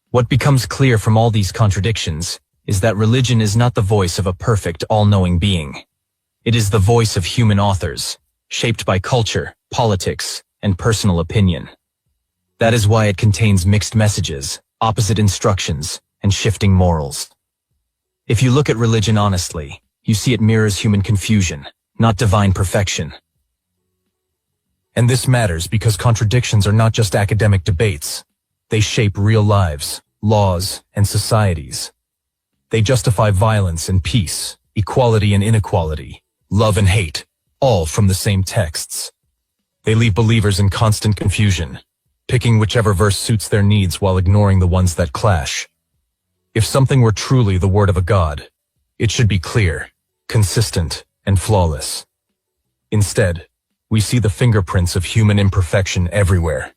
Speaker 8: What becomes clear from all these contradictions is that religion is not the voice of a perfect, all-knowing being. It is the voice of human authors, shaped by culture, politics, and personal opinion. That is why it contains mixed messages, opposite instructions, and shifting morals. If you look at religion honestly, you see it mirrors human confusion, not divine perfection. And this matters because contradictions are not just academic debates. They shape real lives, laws, and societies. They justify violence and peace, equality and inequality, love and hate, all from the same texts. They leave believers in constant confusion, picking whichever verse suits their needs while ignoring the ones that clash. If something were truly the word of a God, it should be clear, consistent, and flawless. Instead, we see the fingerprints of human imperfection everywhere.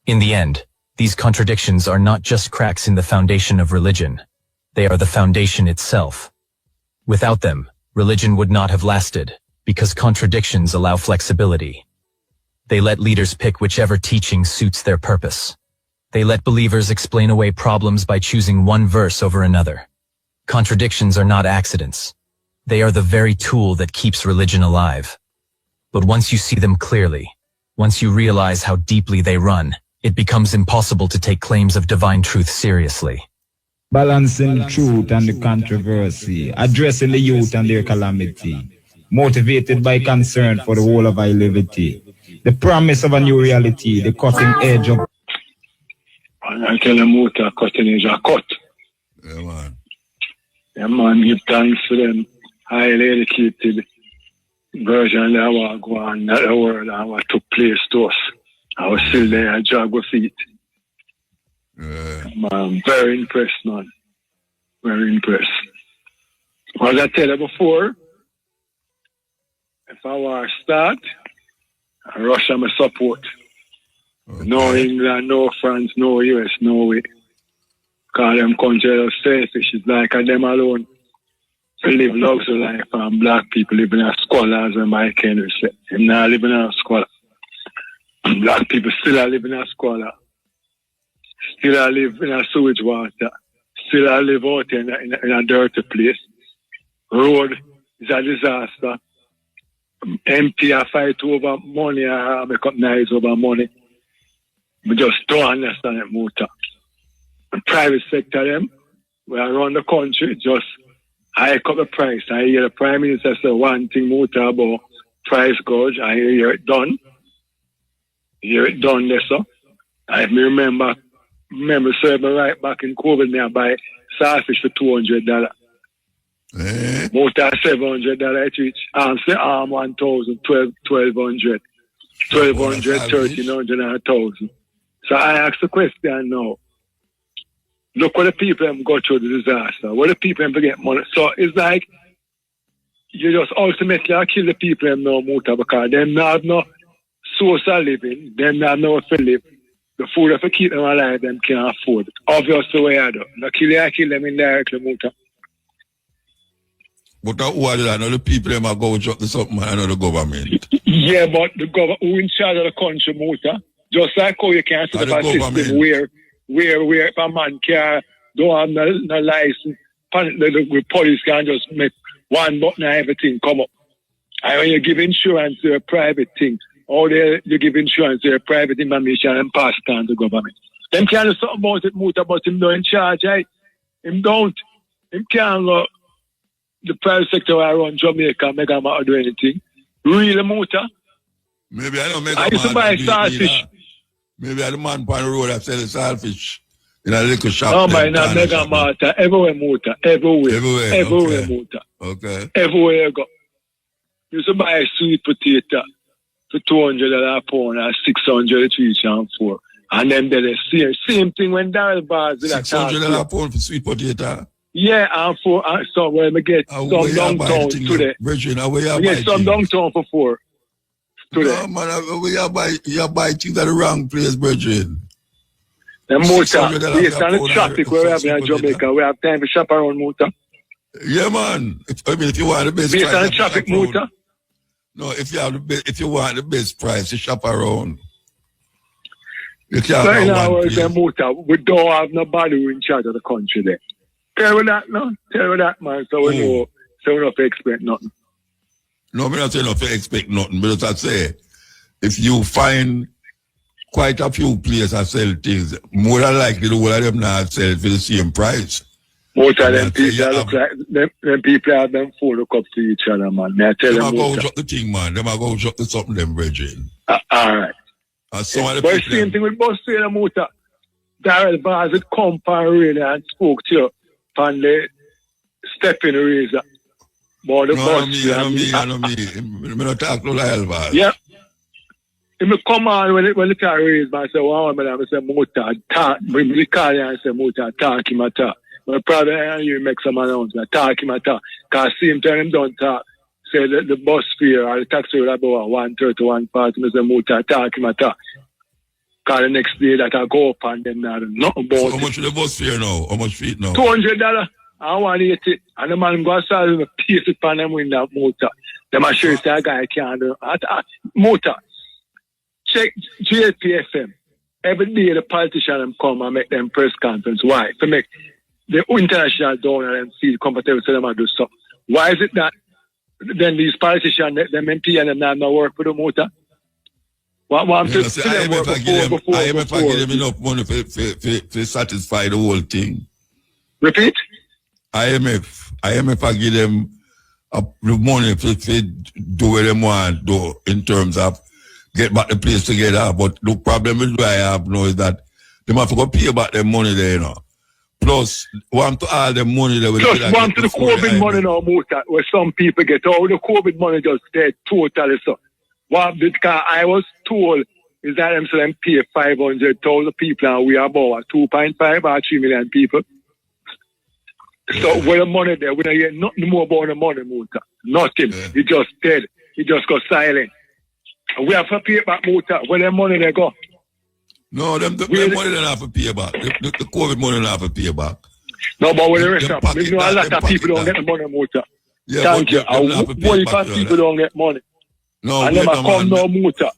Speaker 8: In the end, these contradictions are not just cracks in the foundation of religion. They are the foundation itself. Without them, religion would not have lasted, because contradictions allow flexibility. They let leaders pick whichever teaching suits their purpose. They let believers explain away problems by choosing one verse over another. Contradictions are not accidents. They are the very tool that keeps religion alive. But once you see them clearly, once you realize how deeply they run, it becomes impossible to take claims of divine truth seriously.
Speaker 4: Balancing truth and the controversy, addressing the youth and their calamity, motivated by concern for the whole of our liberty, the promise of a new reality, the cutting edge of...
Speaker 9: And I tell them muta, cutting edge a cut.
Speaker 1: Yeah, man.
Speaker 9: Yeah, man, give thanks for them highly educated version that was going on in the world and what took place to us. I was still there, I drag with feet. Man, very impressed, man. Very impressed. As I tell you before, if I were to start, Russia my support. Okay. No England, no France, no US, no way. Because them countries are selfish. It's like them alone. They live luxury life and black people living as scholars and Mike Henry said. Them not living as scholar. Black people still are living as scholar. Still are live in a sewage water. Still are live out in a dirty place. Road is a disaster. MP a fight over money or make up nice over money. We just don't understand it, muta. The private sector, them, we around the country, just hike up the price. I hear the Prime Minister say one thing, muta, about price gouge. I hear it done. Hear it done there, so. I remember serving right back in COVID, me I buy saltfish for $200. Muta $700 each. I'm say 1,000, 1,200, 1,200, 1,300, and 1,000. So I ask the question now. Look what the people have got through the disaster. What the people have to get money. So it's like you just ultimately kill the people now, muta, because them not have no source of living. Them not have no to live. the food if I keep them alive, them can't afford it. Obviously, we are. No kill them indirectly, muta.
Speaker 1: But who are that? Not the people them are going to the something and not the government.
Speaker 9: Yeah, but the government who in charge of the country, muta. Just like how you can't set up a system where if a man don't have no license, the police can just make one button and everything come up. And when you give insurance to a private thing, or you give insurance to a private information and pass it on to the government. Them can't do something about it, muta, but him not in charge, right? Him don't. Him can't go the private sector around Jamaica make a man do anything. Really, muta?
Speaker 1: Maybe I don't make
Speaker 9: I used to buy starfish.
Speaker 1: Maybe I the man on the road that sell the starfish in a little shop.
Speaker 9: No, man, not mega muta. Everywhere, muta. Everywhere, muta.
Speaker 1: Okay.
Speaker 9: Everywhere you go. You used to buy a sweet potato for $200 a pound and $600 each and four. And then the same thing when Darrell bars did
Speaker 1: $600 a pound for sweet potato.
Speaker 9: Yeah, and for so when we get some downtown today.
Speaker 1: Virgin,
Speaker 9: we get some downtown for $4 today.
Speaker 1: No man, you buy things at the wrong place, Virgin.
Speaker 9: The muta, based on the traffic where we have in Jamaica, we have time to shop around muta.
Speaker 1: Yeah, man. If you want the best
Speaker 9: based
Speaker 1: price,
Speaker 9: on the traffic muta.
Speaker 1: No, if you want the best price, you shop around. You can't
Speaker 9: so in other words, muta, we don't have nobody who in charge of the country there. Tell me that, no? Tell me that, man. So we know, so we don't expect nothing.
Speaker 1: No, I'm not saying not to expect nothing, but as I say, if you find quite a few places that sell things, more than likely the whole of them not sell for the same price.
Speaker 9: Most of them people look like them people have them four look up to each other, man. May I tell them
Speaker 1: go drop the thing, man. Them are go drop the something them, Virgin.
Speaker 9: All right.
Speaker 1: But
Speaker 9: the same thing with Bus Trader Muta. Darrell Bars had come and really and spoke to you on the stepping razor. But the
Speaker 1: I know me. I'm not talking to Darrell Bars.
Speaker 9: Yeah. If I come on when the car raised, I say, wow, man, I say, Muta, talk. When we call you and say, Muta, talk him a talk. But probably you make some announcement, talk him a talk. Because same time him don't talk. Say the bus fare or the taxi would about 130, 140, I say, Muta, talk him a talk. Because the next day that I go up and then nothing about
Speaker 1: so how much is the bus fare now? How much feet now?
Speaker 9: $200. I want to eat it. And the man go outside and pace it for them with that motor. Them are sure that guy can't do motor. Check JPFM. Every day the politicians come and make them press conference. Why? To make the international donor and feel comfortable to them and do stuff. Why is it that then these politicians, them MP and them not work for the motor? What I'm to them work before.
Speaker 1: I give them enough money to satisfy the whole thing.
Speaker 9: Repeat?
Speaker 1: IMF I give them the money to do what they want do in terms of get back the place together. But the problem is I have now is that they have to go pay back their money there, you know. Plus, want to all the money that
Speaker 9: plus want to the COVID money now, Muta, where some people get all the COVID money just dead totally. So, what because I was told is that them pay 500,000 people and we are about 2.5 or 3 million people. So with the money there, we don't hear nothing more about the money, Muta. Nothing. Yeah. It just dead. It just got silent. And we have to pay back, Muta. Where the money they go?
Speaker 1: No, the money they don't have to pay back. The COVID money don't have to pay back.
Speaker 9: No, but with the rest of them, a lot of people don't get the money, Muta.
Speaker 1: Yeah,
Speaker 9: thank you. What if people don't get money?
Speaker 1: No,
Speaker 9: and them come no Muta.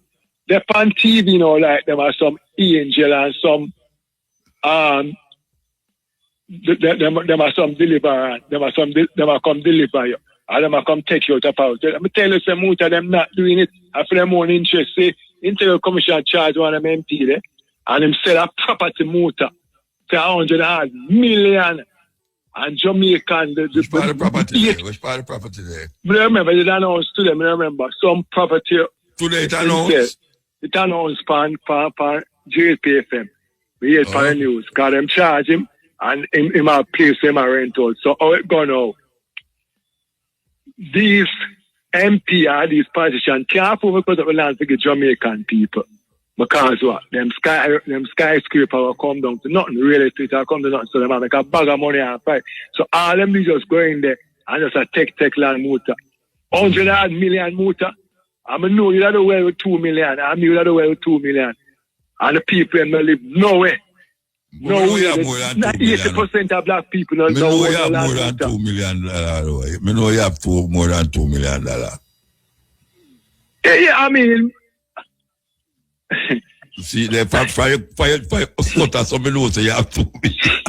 Speaker 9: They're on TV, you know, like them are some angel and some them are some deliverer, them are come deliver you, and them are come take you out of house. I'm tell you some Muta them not doing it for their own interest. Say Interior Commission charge one of them MP there, and them sell a property Muta for 100 million. And Jamaican,
Speaker 1: which part of the property there? Which part of the property there?
Speaker 9: I remember it announced to them. I remember some property.
Speaker 1: Today it announced.
Speaker 9: It announced on JPFM. We hear for the news. Because them charge him and him a place him a rental. So how it go now? These MP or these politicians can't afford because of the land to get Jamaican people. Because what? Them skyscraper will come down to nothing. Real estate will come to nothing. So they make a bag of money and fight. So all them just go in there and just a take land Muta. 100 million Muta. I know you're the way with 2 million. I mean you're the way with 2 million. And the people them live nowhere.
Speaker 1: No, we have more than 2 million.
Speaker 9: 80% of black people don't
Speaker 1: Me know you have more than $2 million. Me know you have more than $2 million.
Speaker 9: Yeah, I mean.
Speaker 1: See, they fire slaughter, so me know so you have $2 million.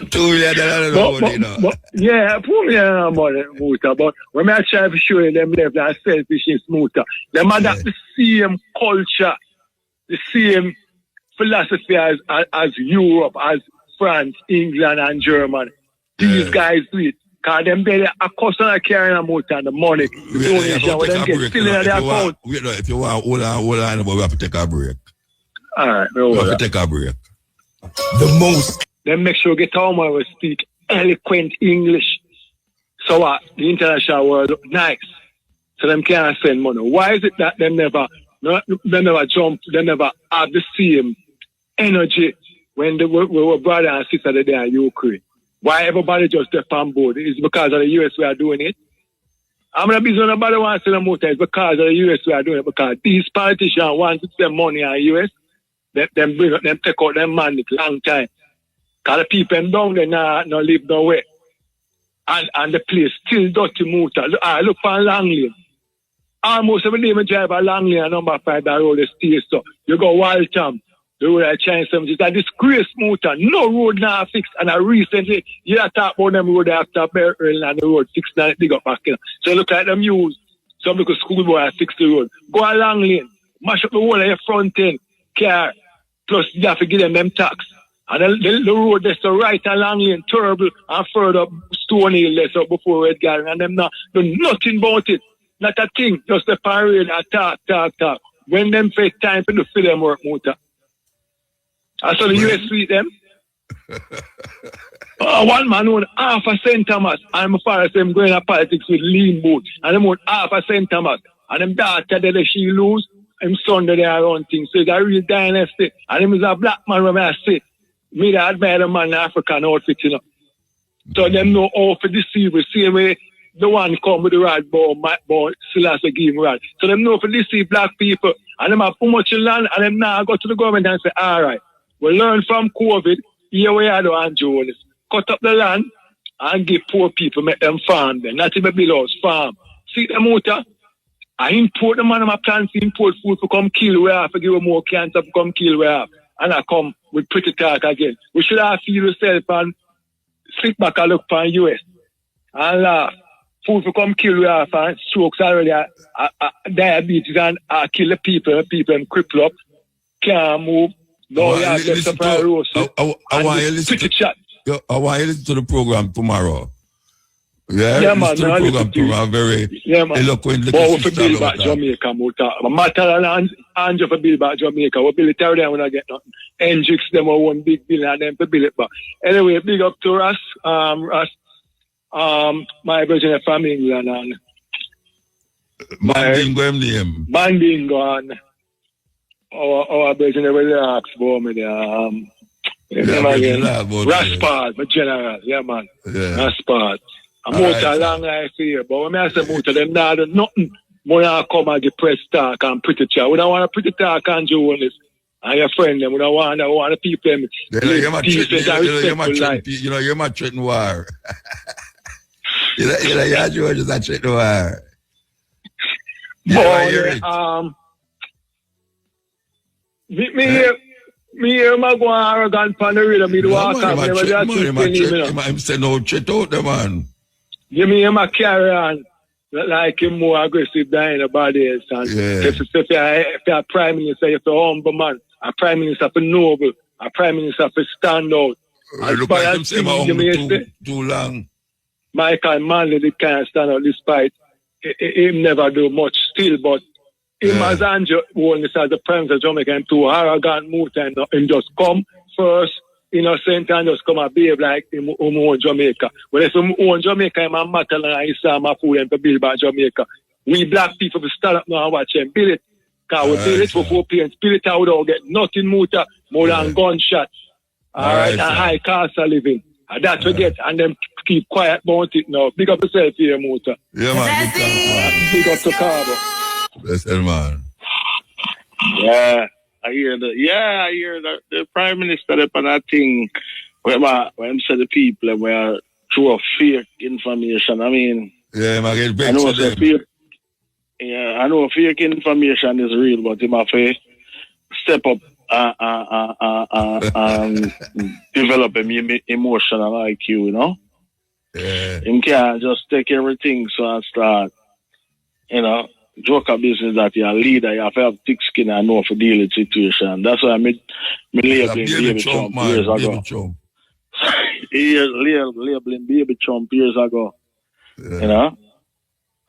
Speaker 1: $2 million.
Speaker 9: But, yeah, $2 million money, Muta. But when I try to show you them left and selfish in Muta, them have the same culture, the same philosophy as Europe, as France, England, and Germany. These guys do it. Because them barely a customer carrying a motor and the money.
Speaker 1: If you want, hold on, but we have to take a break.
Speaker 9: Alright,
Speaker 1: we have to take a break.
Speaker 9: The most. Then make sure get home and we speak eloquent English. So the international world look nice. So them can't send money. Why is it that they never jump, they never have the same energy when we were brother and sister there in Ukraine? Why everybody just step on board? It's because of the US we are doing it. I'm not busy on nobody wants to say the motor. It's because of the US we are doing it. Because these politicians want to spend money on the US. Them bring up, them take out them money long time. Because the people down there no live nowhere. And the place still dirty motor. Look for Langley. Almost every day I drive a Langley and number 5 that road is still so. You go Waltham. The road I change some. It's a disgrace motor. No road now fixed. And recently, you talk about them road after Berlin and the road fixed and dig up back. So look at them use. Some little schoolboy fix the road. Go a long lane. Mash up the whole of your front end car. Plus you have to give them tax. And the road there's the right and long lane, terrible, and further up Stony Hill, less up before Red Garden. And them not do nothing about it. Not a thing. Just the parade and talk. When them take time to do them work motor. I saw the US treat them. One man owned half a St. Thomas. And my father said I'm going to politics with lean boot. And them owned half a St. Thomas. And them daughter that she lose, them son that they are on things. So it's a real dynasty. And him is a black man when I say, me that admire the man in African outfit, you know. So them know how to deceive the same way the one come with the rod ball, still has to give him rod. So them know to deceive black people. And them have too much land and them now go to the government and say, all right. We learn from COVID, here we are doing Jones. Cut up the land and give poor people, make them farm them. Not even below farm. See the motor? I import the man of my plants, import food to come kill we have, to give them more cancer to come kill we have. And I come with pretty talk again. We should have feel yourself and sit back and look for US. And laugh. Food to come kill we have and strokes already, diabetes and kill the people and cripple up. Can't move. No, yeah, let's I
Speaker 1: want you listen to the program tomorrow.
Speaker 9: Yeah, man.
Speaker 1: To the program tomorrow. Very eloquent.
Speaker 9: But we build back Jamaica, Muta. Matter and Andrew for build back Jamaica. We build it every day when I get nothing. Hendrix, them are one big bill and them to build it back. Anyway, big up to us. My brother from England and Mandingo and our brother never asked for me Raspard, my general, yeah man. Raspard. I'm out a long life here, but when I say out of them now do nothing. When I come and get press talk and pretty chat. We don't want to pretty talk and journalists and your friend them. We don't want the people them
Speaker 1: you're my threatening war. You're George is a threatening war.
Speaker 9: Me hear my go arrogant pan the radio, me do walk up, never just
Speaker 1: I'm saying no chat out the man.
Speaker 9: You me hear my carry on like him more aggressive than anybody else. And if you're a prime minister, you're a humble man, a prime minister for noble, a prime minister for stand out.
Speaker 1: Look like him say my humble too long.
Speaker 9: Michael Manley did kind of stand out despite him never do much still, but him as Andrew Holness as the Prime Minister of Jamaica and too arrogant move and just come first, innocent and just come and behave like him own Jamaica. When if him own Jamaica, him a matter and he saw my food and to build back Jamaica. We black people to stand up now and watch him build it. Because we build it for 4 parents, build it out without get nothing more than gunshots. Alright, and high cost of living. And that's what we get, and them keep quiet about it now. Big up yourself here, Muta.
Speaker 1: Yeah, man.
Speaker 9: Big up to Carbo.
Speaker 1: Bless him, man.
Speaker 9: Yeah.
Speaker 10: I hear the Prime Minister up on that thing where him say the people were through fake information. I mean,
Speaker 1: yeah, I get
Speaker 10: I
Speaker 1: vexed
Speaker 10: know
Speaker 1: with them.
Speaker 10: I know fake information is real, but him have to step up and develop him emotional IQ, you know?
Speaker 1: Yeah.
Speaker 10: Him can't just take everything so and start, you know, joke a business that you're a leader, you have to have thick skin and know for deal with situation. That's why me labeling Baby Trump years ago.
Speaker 1: Baby Trump.
Speaker 10: Labeling Baby Trump years ago.
Speaker 1: Yeah.
Speaker 10: You know?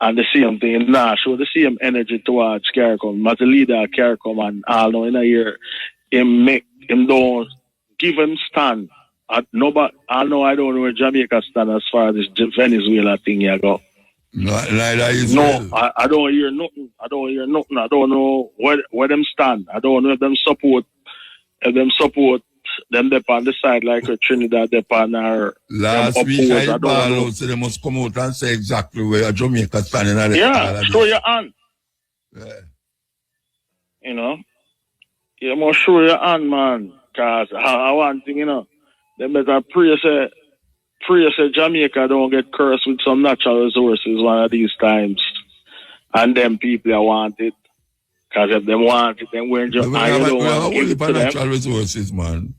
Speaker 10: And the same thing, show the same energy towards CARICOM. As a leader of CARICOM and all know in a year, him don't give him stand. I don't know where Jamaica stand as far as this Venezuela thing you go.
Speaker 1: Neither is
Speaker 10: no, I don't hear nothing. I don't know where them stand. I don't know if them support them dep on the side like a Trinidad dep on our
Speaker 1: last week I ball out, so they must come out and say exactly where Jamaica standing at.
Speaker 10: Yeah, show your hand.
Speaker 1: Yeah.
Speaker 10: You know, you must show your hand, man. Cause I want thing, you know, they better pray say Jamaica don't get cursed with some natural resources one of these times, and them people I want it. Cause if they want it, then we're just
Speaker 1: only for natural resources, man.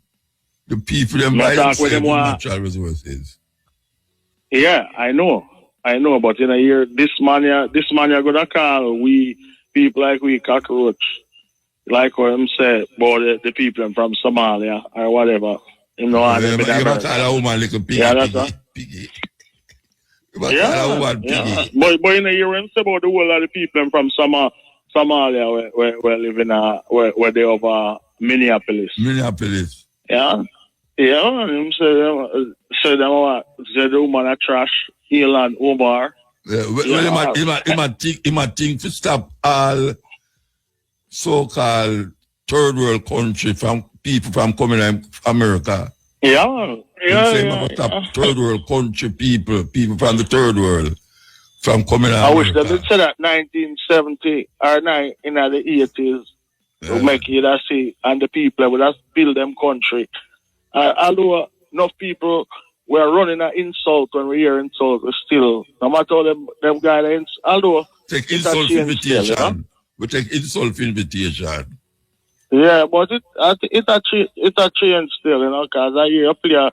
Speaker 1: The people them buy themselves natural resources.
Speaker 10: Yeah, I know, but in a year, this man you're gonna call we people like we cockroach, like what him say about the people from Somalia or whatever. You know,
Speaker 1: you might call a woman like a piggy.
Speaker 10: Yeah, that's
Speaker 1: piggy.
Speaker 10: But in a year, when say about the whole of the people from Somalia where living where they over Minneapolis. Yeah. Yeah, him say them what? Say the woman a trash, Elon Omar.
Speaker 1: Yeah, he might think to stop all so-called third world country from people from coming to America.
Speaker 10: Yeah.
Speaker 1: Stop third world country people from the third world from coming to America.
Speaker 10: I wish they did say that 1970 or in the 80s to make it see, and the people would have build them country. Although enough people were running an insult when we hear insult, still, no matter them guys, although
Speaker 1: take insult invitation. Still, you know? We take insult invitation.
Speaker 10: Yeah, but it a change still, you know, because I hear a player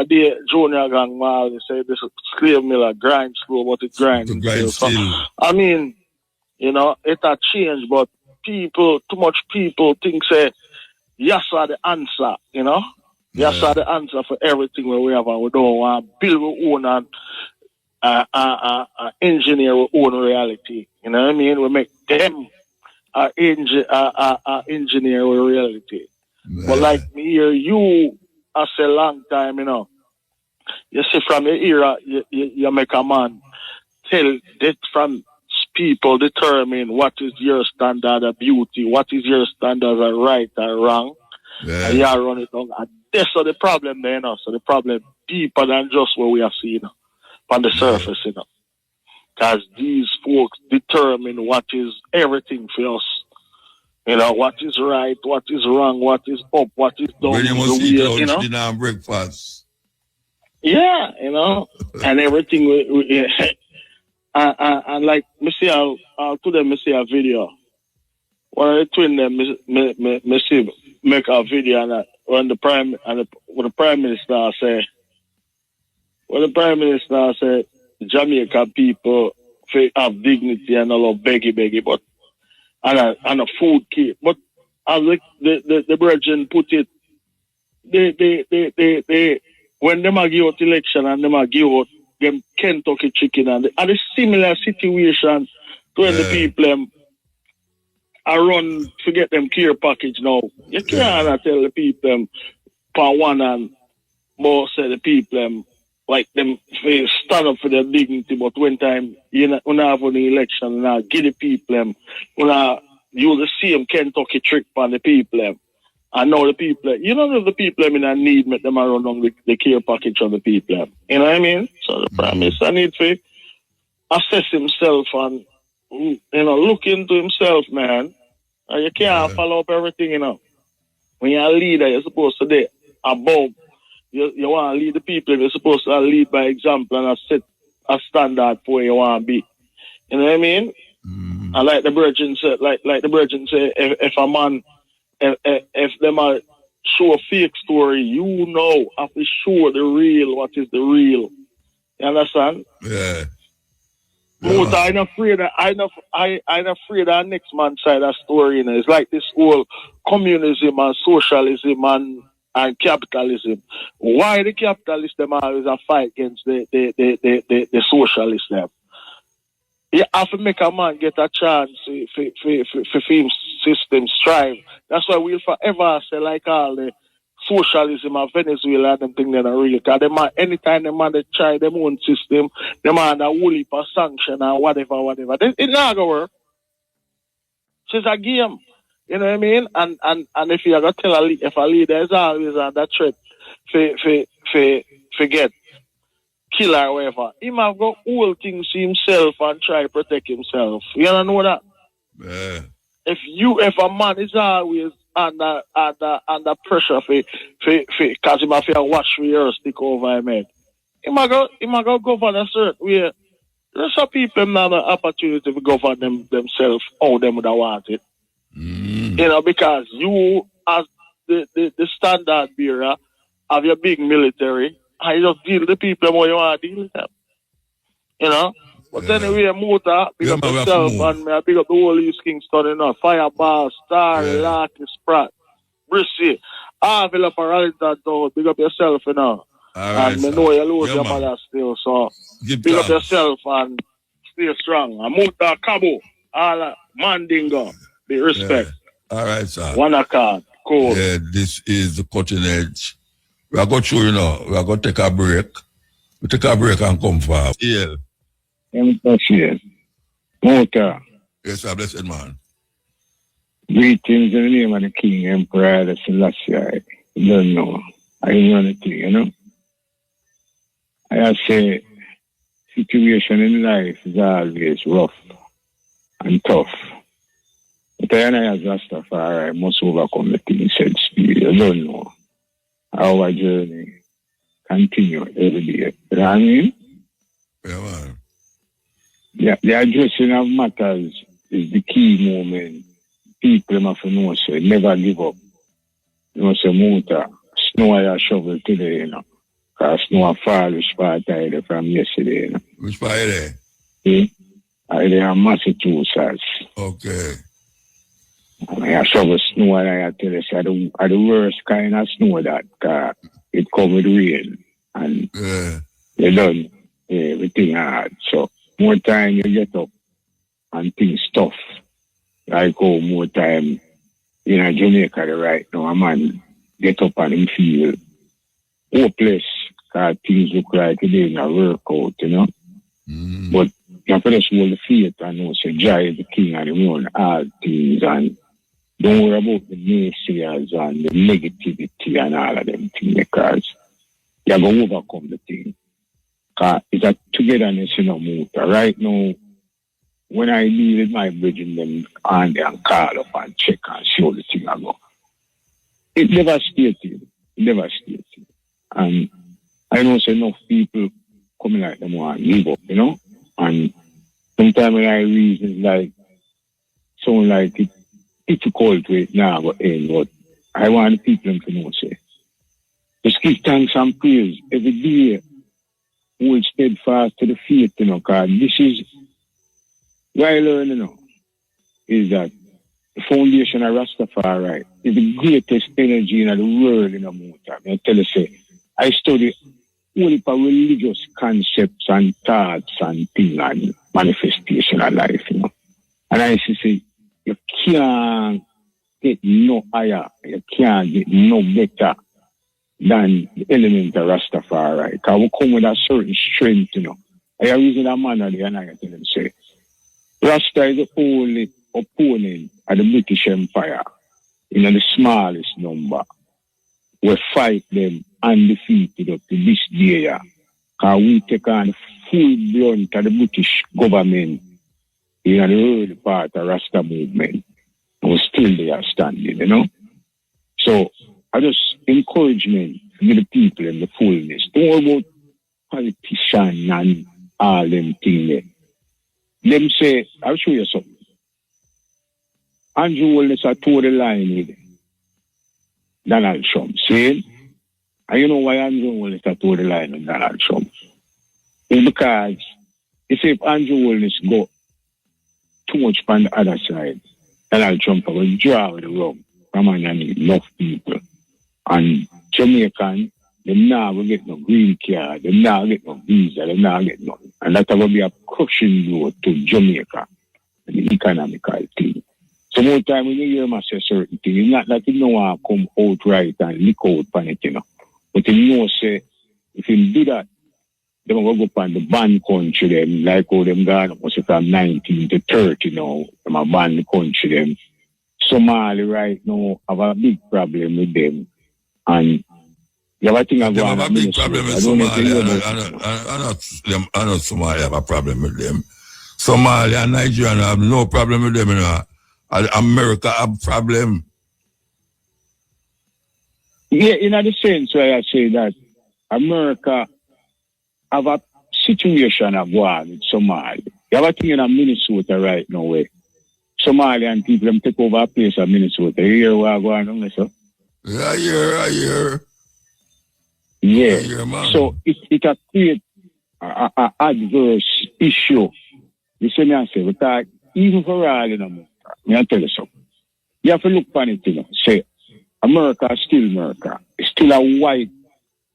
Speaker 10: the junior gang man say this slave miller grind slow, but it grinds still. So, I mean, you know, it a change, but too much people think say yes are the answer, you know. Yes are the answer for everything we have, and we don't want to build our own and engineer our own reality. You know what I mean? We make them engineer our reality. Yeah. But like me here, you as a long time, you know, you see from your era, you make a man tell that from people determine what is your standard of beauty, what is your standard of right or wrong, and you run it down. And that's the problem there, you know. So the problem deeper than just what we have seen on the surface, you know. Because these folks determine what is everything for us. You know, what is right, what is wrong, what is up, what is down.
Speaker 1: When you must eat lunch, dinner, and breakfast.
Speaker 10: Yeah, you know, and everything. And like, me see, I'll to them, me see a video. One of the twin them, me see make a video and when the prime minister say, Jamaica people have dignity and a lot of beggy, but and a food kit. But as the brethren put it, they when them give out election and them give out them Kentucky chicken and a similar situation to when the people are run to get them care package now. You can't tell the people for one and more say the people like them stand up for their dignity, but when time you know have an election now give the people when use the same Kentucky trick on the people and now the people you know if the people in a need make them run on the care package on the people. You know what I mean? So the Prime Minister need to assess himself and you know look into himself, man, And you can't follow up everything, you know. When you're a leader, you're supposed to be above. You want to lead the people. You're supposed to lead by example and set a standard for where you want to be. You know what I mean? And like the Virgin said, if a man, if them are show a fake story, you know, have to show the real, what is the real. You understand?
Speaker 1: Yeah.
Speaker 10: Muta, I'm afraid that next man's side of the story, you know. It's like this whole communism and socialism and capitalism. Why the capitalists them always a fight against the socialists them? You have to make a man get a chance for film system strive. That's why we'll forever say like all the socialism of Venezuela and them thing that are real. Because them anytime them man they try them own system, them man a whole heap of sanction or whatever. It not gonna work. It's a game. You know what I mean? And if you are gonna tell if a leader is always on that threat forget kill or whatever, he might go all things to himself and try to protect himself. You don't know that?
Speaker 1: Yeah.
Speaker 10: If a man is always under pressure because he might feel watch for your stick over him head, he might go govern a certain way. There's some people have an opportunity to govern themselves how them would have wanted. You know, because you as the standard bearer of your big military, I just deal with the people how you want to deal with them. You know? But anyway, Muta, big up yourself, and I big up the whole East Kingston, you know, Fireball, Star, Larky, Sprat, Brissy, Avila, Paralita, big up yourself, you know.
Speaker 1: Right,
Speaker 10: and I know you lose your mother still, so big up yourself and stay strong. And Muta, Cabo, all Mandingo, be respect.
Speaker 1: All right, sir.
Speaker 10: One accord, cool.
Speaker 1: Yeah, this is the cutting edge. We are going to, you know, we are going to take a break. We take a break and come for yeah.
Speaker 11: Muta.
Speaker 1: Yes, sir, blessed man.
Speaker 11: Greetings in the name of the King Emperor the Selassie. You don't know. I run it, you know. I say situation in life is always rough and tough. But I as Rastafari must overcome the things said speed. You don't know. Our journey continue every day. You know what I mean?
Speaker 1: Yeah, man.
Speaker 11: Yeah, the addressing of matters is the key moment. People have to know, say, never give up. You know, say, Muta, snow I shovel today, you know. Because snow fall, which part I there from yesterday, you know.
Speaker 1: Which part are there?
Speaker 11: See? I there in Massachusetts.
Speaker 1: Okay.
Speaker 11: I shovel snow and I tell you, say, the worst kind of snow that, it come with rain. And you done everything hard. So, more time you get up and things tough. Like more time in Jamaica right now, a man get up and him feel hopeless because things look like it didn't work out, you know. But you have to just hold the faith and know, say, Jah is the king and he run all things, and don't worry about the naysayers and the negativity and all of them things, because you're going to overcome the thing. It's a togetherness, you know, Muta. Right now, when I deal with my brethren, them and they call up and check and see how the thing I go. It devastated. And I know so enough people coming like them want to give up, you know. And sometimes when I reason like sound like it's difficult to it now but end, but I want the people to know, say, just give thanks and praise every day. Hold steadfast to the faith, you know, because this is what I learn, you know, is that the foundation of Rastafari is the greatest energy in the world, you know, Muta. I tell you, say, I study all the religious concepts and thoughts and things and manifestation of life, you know. And I say, you can't get no higher, you can't get no better than the element of Rastafari. Because we come with a certain strength, you know. I reason a man there and I tell them, say, Rasta is the only opponent of the British Empire in the smallest number. We fight them undefeated up to this day. Because we take on full blunt of the British government in the early part of Rasta movement. And we still they are standing, you know. So I just encouragement to the people in the fullness. Don't worry about politicians and all them things there. Them say, I'll show you something. Andrew Holness are toward the line with Donald Trump. See? And you know why Andrew Holness are toward the line with Donald Trump? It's because if Andrew Holness go too much on the other side, Donald Trump will draw the rug from underneath enough people. And Jamaican, them now will get no green card, them now get no visa, them now get nothing. And that will be a crushing blow to Jamaica and the economical thing. So more time when you hear him say certain things, it's not that he don't want to come out right and lick out on it, you know. But he knows say if he do that, they will go up on the ban country them, like how them gone from 19 to 30 now, them a ban the country them. Somali right now have a big problem with them. And the other thing I
Speaker 1: have a big problem with Somalia. I know Somalia have a problem with them. Somalia and Nigeria have no problem with them, you know. America have a problem.
Speaker 11: Yeah, in the sense where I say that America have a situation of war with Somalia. You have a thing in Minnesota right now where Somalian people them take over a place in Minnesota. You hear what going on, sir?
Speaker 1: Yeah, I hear.
Speaker 11: Yeah.
Speaker 1: I hear, man.
Speaker 11: So it has created an adverse issue. You see me I say, because even for all, you know, I tell you something. You have to look upon it, you know. Say, America is still America. It's still a white,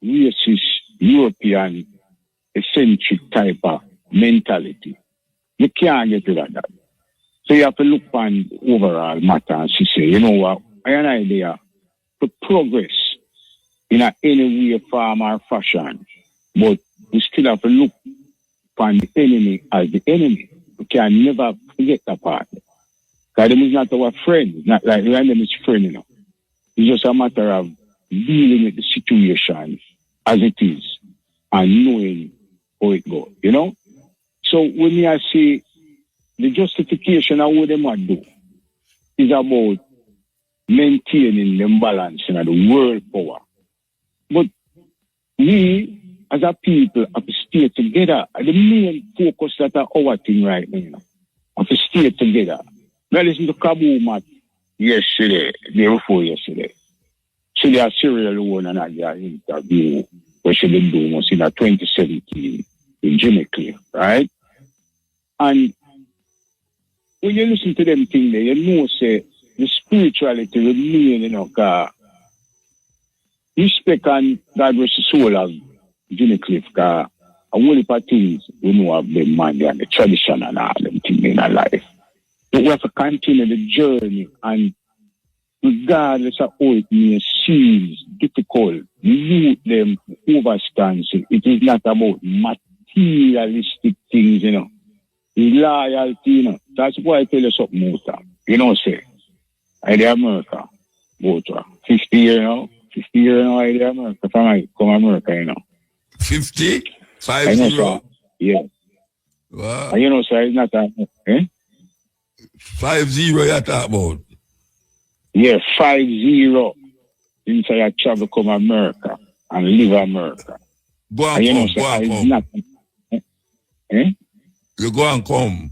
Speaker 11: racist, European, eccentric type of mentality. You can't get rid of that. So you have to look upon the overall matter and say, you know what, I have an idea to progress in any way, form, or fashion. But we still have to look upon the enemy as the enemy. We can never forget that part. Because them is not our friend. It's not like them is friend, you know. It's just a matter of dealing with the situation as it is and knowing how it goes, you know? So when I say the justification of what they might do is about maintaining the balance in the world power. But we, as a people, have to stay together. The main focus that are our thing right now, you know, have to stay together. Now listen to Kaboom yesterday, day before yesterday. So they are serial one and their interview, what she been doing was in 2017 in Jamaica, right? And when you listen to them things there, you know, say, the spirituality remain, you know, respect and God rest the soul of Jimmy Cliff, because a whole heap of things we know of them, man, and the tradition and all them things in our life. But we have to continue the journey, and regardless of how it may seem difficult, youth them overstand. So it is not about materialistic things, you know. It's loyalty, you know. That's why I tell you something, muta. You know, say, I did America, muta. 50 years now. 50 years now, I did America. From I come America, you know.
Speaker 1: 50? 50?
Speaker 11: I know, sir. Yeah.
Speaker 1: Wow.
Speaker 11: And you know, sir, it's not that,
Speaker 1: 50 you talk about?
Speaker 11: Yeah, 50. Since I travel come America and live America.
Speaker 1: Go and, and come,
Speaker 11: know,
Speaker 1: go and
Speaker 11: not,
Speaker 1: You go and come.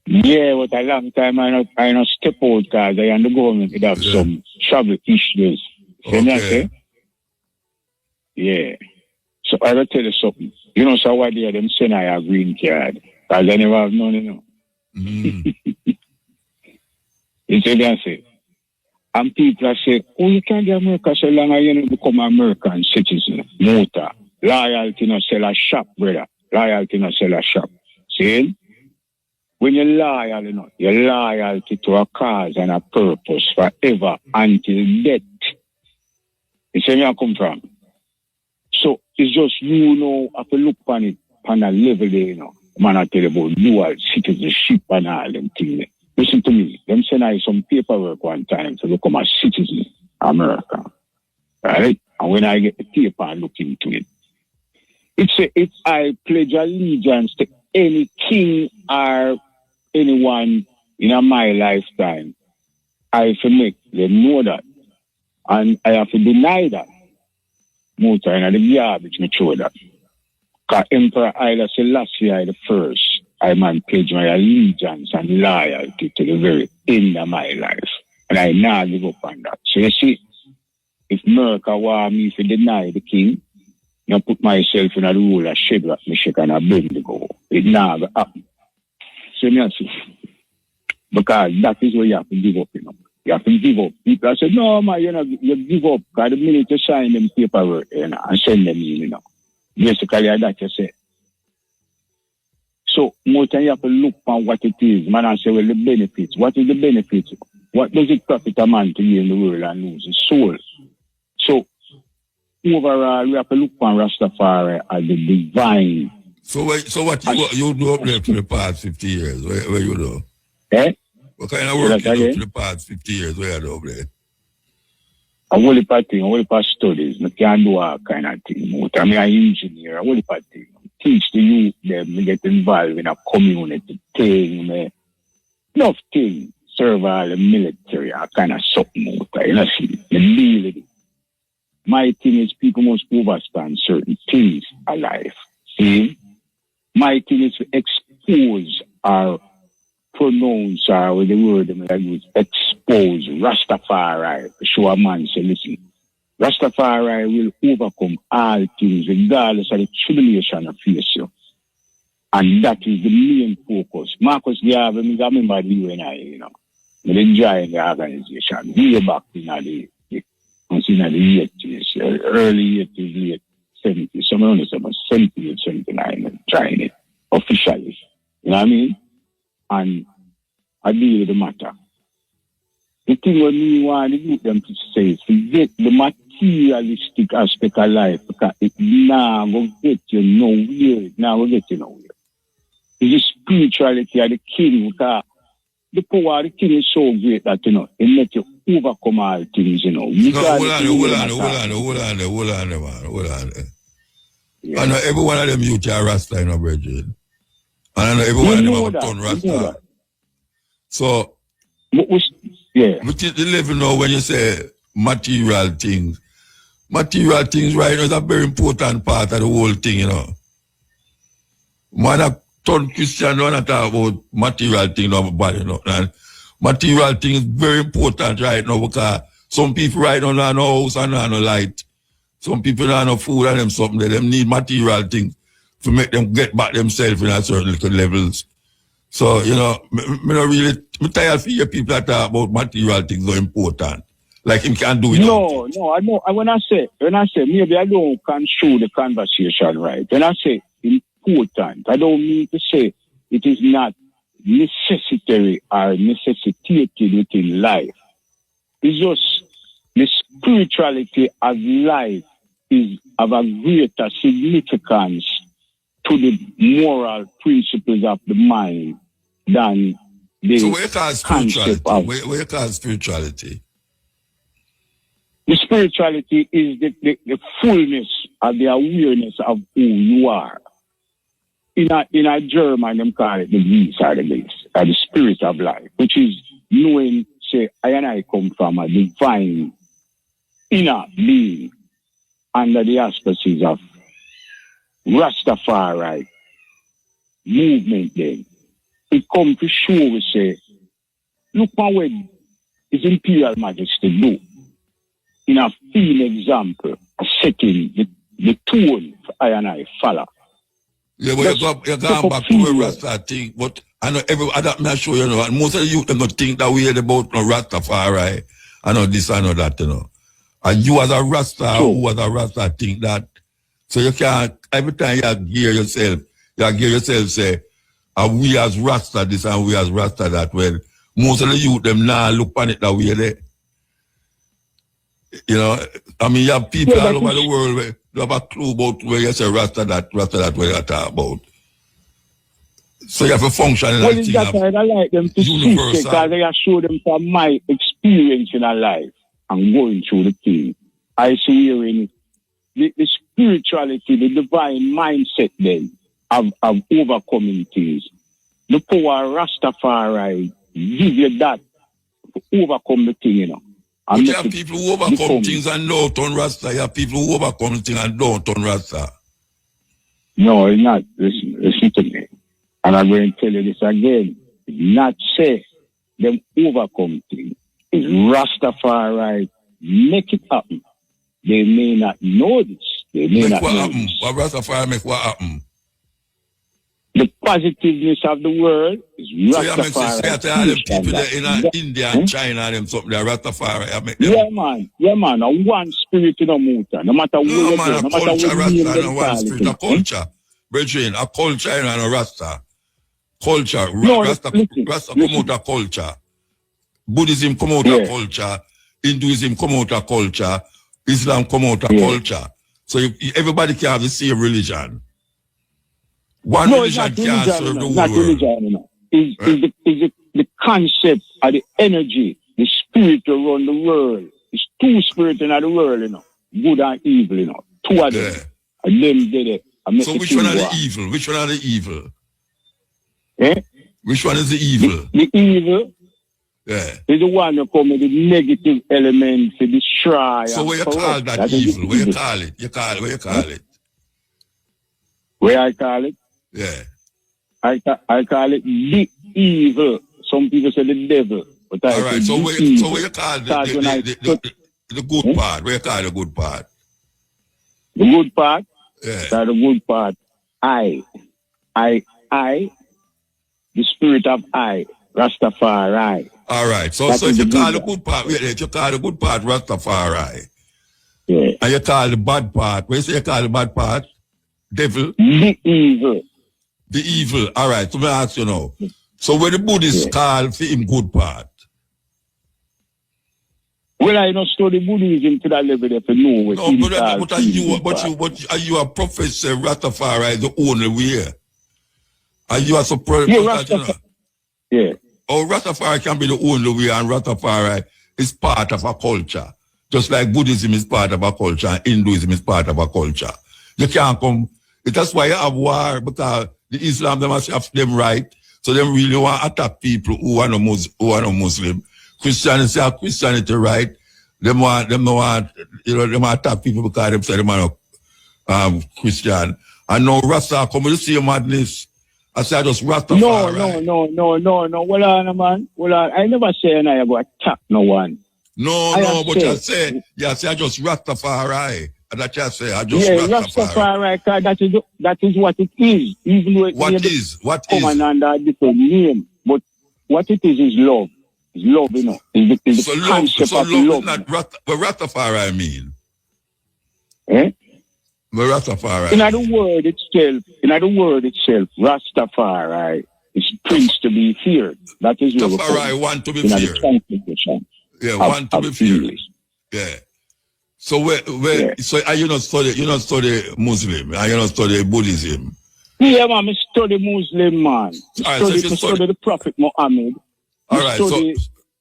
Speaker 11: Yeah, but a long time I not step out because I and the government would have some travel issues.
Speaker 1: Okay.
Speaker 11: Yeah. So I will tell you something. You know, so what they are them saying I have green card. Because I never have none, you know. You see what I say? And people are saying, oh, you can't get America so long as you don't become American citizen. Muta. Loyalty not sell a shop, brother. Loyalty not sell a shop. See? When you're loyal, you know, you're loyal to a cause and a purpose forever until death. You see where I come from? So it's just you know, have to look on it on a level there, you know. Man, I tell you about dual citizenship and all them things. Listen to me. Them send I some paperwork one time to become a citizen of America. Right? And when I get the paper and look into it, if I pledge allegiance to any king or anyone in my lifetime, I have to make them know that. And I have to deny that. Muta and the garbage me show that. Because Emperor Haile Selassie I the first, I man pledge my allegiance and loyalty to the very end of my life. And I now give up on that. So you see, if America want me to deny the king, I put myself in a role of Shadrach, Meshach, and Abednego. It now happen. So you see, because that is what you have to give up, you know. You have to give up. People say, no, man, you give up. Because the minute you sign them paperwork, you know, and send them in, you know. Basically, that you say. So, more time you have to look on what it is. Man, I say, well, the benefits. What is the benefit? What does it profit a man to be in the world and lose his soul? So, overall, we have to look on Rastafari as the divine.
Speaker 1: So what you do up there for the past 50 years? Where you do?
Speaker 11: Eh?
Speaker 1: What kind of work you do for the past 50 years? Where you do up there?
Speaker 11: A whole heap of things, a whole heap of studies. I can't do all kind of thing. I'm an engineer, a whole heap of things. Teach the youth them, get involved in a community thing, enough things. Serve all the military, a kind of something. You know, see, the deal with it. My thing is people must understand certain things in life. See? My thing is to expose or pronounce or with the word I use, expose Rastafari to show a man, say, listen, Rastafari will overcome all things regardless of the tribulation of face you. And that is the main focus. Marcus Garvey, I remember you and I, you know, they enjoy the organization. We are back in the 80s, early 80s, late 70s, somewhere around the 78, 79, and trying it officially. You know what I mean? And I deal with the matter. The thing what me want to get them to say is forget the materialistic aspect of life because it now will get you nowhere. It now will get you nowhere. It's the spirituality of the king because the power of the king is so great that, you know, it makes you overcome all things, you know.
Speaker 1: Hold on. Yeah. I know every one of them youth are Rasta, you know, brethren. And I know every one of them have a ton Rasta. So,
Speaker 11: yeah.
Speaker 1: Which is the level now when you say material things. Material things right now is a very important part of the whole thing, you know. Man, a ton Christian don't talk about material things, nobody, you know. And material things is very important right now because some people right now don't have no house and no light. Some people don't have no food and them something. They need material things to make them get back themselves in a certain little levels. So, you know, I'm tired of hearing people that talk about material things are important. Like him can't do it.
Speaker 11: No, I know. When I say, maybe I don't construe the conversation right. When I say important, I don't mean to say it is not necessary or necessitated within life. It's just the spirituality of life is of a greater significance to the moral principles of the mind than the
Speaker 1: so where call spirituality? Where call spirituality?
Speaker 11: The spirituality is the fullness of the awareness of who you are. In a German, them call it the geese or the base, or the spirit of life, which is knowing, say, I and I come from a divine inner being under the auspices of Rastafari movement then. It comes to show, we say, look what His Imperial Majesty do. In a field example, setting the tone for I and I follow.
Speaker 1: Yeah, but you're going back to where Rasta think, but I know I'm not sure, you know, and most of the youth don't think that we hear about no Rastafari, I know this, I know that, you know. And you as a Rasta, who as a Rasta think that. So you can't, every time you hear yourself say, and we as Rasta this and we as Rasta that. Well, most of the youth, them now look on it that way there. You know, I mean, you have people all over the world where you have a clue about where you say Rasta that, where you talk about. So you have a function in
Speaker 11: that thing. I like them to speak because I show them from my experience in our life and going through the thing. I see here in the spirituality, the divine mindset then of overcoming things. The power of Rastafari give you that to overcome the thing, you know.
Speaker 1: But you have people who overcome things and don't turn Rasta. You have people who overcome things and don't turn Rasta.
Speaker 11: No, it's not. Listen to me. And I'm going to tell you this again. It's not say them overcome things. It's Rastafari make it happen. They may not know this. They may not know this.
Speaker 1: What Rastafari make what happen?
Speaker 11: The positiveness of the world is Rastafari.
Speaker 1: So you say all them people there in India and China and them something there, Rastafari.
Speaker 11: Yeah, man. A one spirit in a muta. No matter what you do, no matter what you do,
Speaker 1: one spirit, a culture. Brethren, a culture and a Rasta. Culture. Rasta come out of culture. Buddhism come out of culture. Hinduism come out of culture. Islam come out of culture. So everybody can have the same religion. One religion can't serve the whole world.
Speaker 11: Religion, is the concept of the energy, the spirit around the world. It's two spirits in the world, you know. Good and evil, you know. Two of them. And them did it.
Speaker 1: So which one are the evil? Which one are the evil?
Speaker 11: Eh?
Speaker 1: Which one is the evil?
Speaker 11: The evil is the one that come with the negative elements to destroy.
Speaker 1: So what you call that evil? What you call it? What you call it?
Speaker 11: Where I call it?
Speaker 1: Yeah.
Speaker 11: I call it the evil. Some people say the devil. But
Speaker 1: all right. So what you call the good part? What you call the good part?
Speaker 11: The good part?
Speaker 1: Yeah.
Speaker 11: The good part. I, the spirit of I, Rastafari.
Speaker 1: All right. So if you call the good part, you call the good part Rastafari.
Speaker 11: Yeah.
Speaker 1: And you call the bad part. What you say you call the bad part? Devil?
Speaker 11: The evil.
Speaker 1: The evil. All right. So let me ask you now. So when the Buddhists call for him good part?
Speaker 11: Well, I don't study Buddhism to that level if you know.
Speaker 1: No, but are you a professor Rastafari the only way? Are you a surprise?
Speaker 11: Yeah.
Speaker 1: Oh, Rastafari can be the only way, and Rastafari is part of a culture. Just like Buddhism is part of a culture, and Hinduism is part of a culture. You can't come. That's why you have war, because the Islam, they must have them right. So they really want to attack people who are no Muslim. Christianity have Christianity right. They want attack people because they say they are not Christian. And now Rasta come with the same madness. I say I just Rastafari.
Speaker 11: No. Well on, man. Well on. I never say I go attack no one.
Speaker 1: No, but I say I just Rastafari. And that you say I just Rastafari.
Speaker 11: Rastafari, that is what it is. Even though
Speaker 1: what is?
Speaker 11: Come under a different name. But what it is love. It's love, you know. It's the concept of love.
Speaker 1: Is not what Rastafari mean.
Speaker 11: Eh?
Speaker 1: But Rastafari.
Speaker 11: In other word itself, Rastafari is prince to be feared. That is what
Speaker 1: Rastafari want to be feared. Yeah, want to be feared. Yeah. So so are you not study Muslim? Are you not study Buddhism?
Speaker 11: Yeah, man, I study Muslim, man.
Speaker 1: I
Speaker 11: study the Prophet Muhammad.
Speaker 1: All right,
Speaker 11: study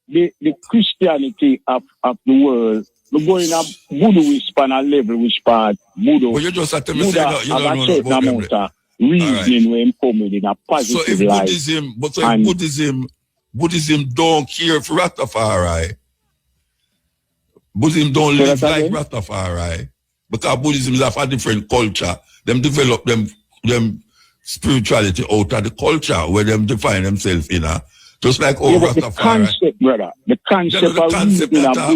Speaker 11: the Christianity of the world. We're going up Buddhist on a level which part Buddha.
Speaker 1: But you just have to
Speaker 11: say that you don't know about them. Reasoning when coming in a positive light.
Speaker 1: Buddhism don't care for Rastafari. Buddhism don't live like Rastafari. Because Buddhism is of a different culture. Them develop them spirituality out of the culture where them define themselves in just like Rastafari.
Speaker 11: The concept, brother. The concept of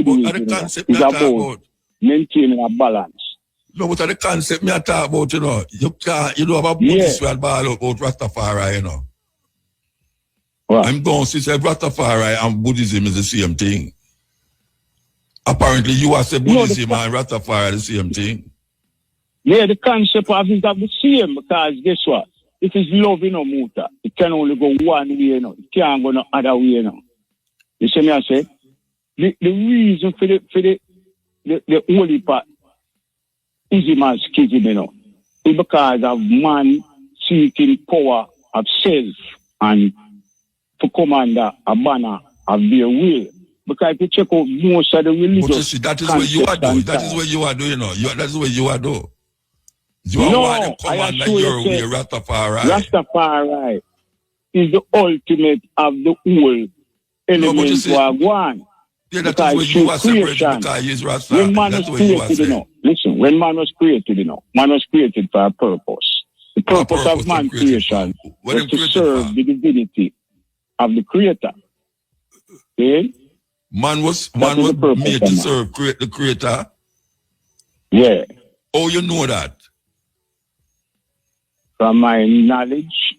Speaker 11: Buddhism is about maintaining a balance.
Speaker 1: No, but the concept me I talk about, you know. You can't, about Buddhists and ball about Rastafari, you know.
Speaker 11: What?
Speaker 1: I'm going to say Rastafari and Buddhism is the same thing. Apparently, you are saying Buddhism and Rastafari are the same thing.
Speaker 11: Yeah, the concept of it are the same because guess what? If it's love, you know, muta, it can only go one way, you know. It can't go no other way, you know. You see me, I say? The reason for the holy part ism and schism, you know, is because of man seeking power of self and to command a banner of their will. Because if you check out most of the religious...
Speaker 1: But you see, that is where you are doing. That is where you are doing, you know. That is where you are doing. You are one of them command that your way, Rastafari.
Speaker 11: Rastafari is the ultimate of the whole elements were gone.
Speaker 1: Yeah, that is when you are separated because he is Rasta.
Speaker 11: When man was created, you know, listen, when man was created, you know, man was created for a purpose. The purpose of man creation was to serve the divinity of the Creator. Okay?
Speaker 1: Man was made to serve the Creator?
Speaker 11: Yeah.
Speaker 1: Oh, you know that?
Speaker 11: From my knowledge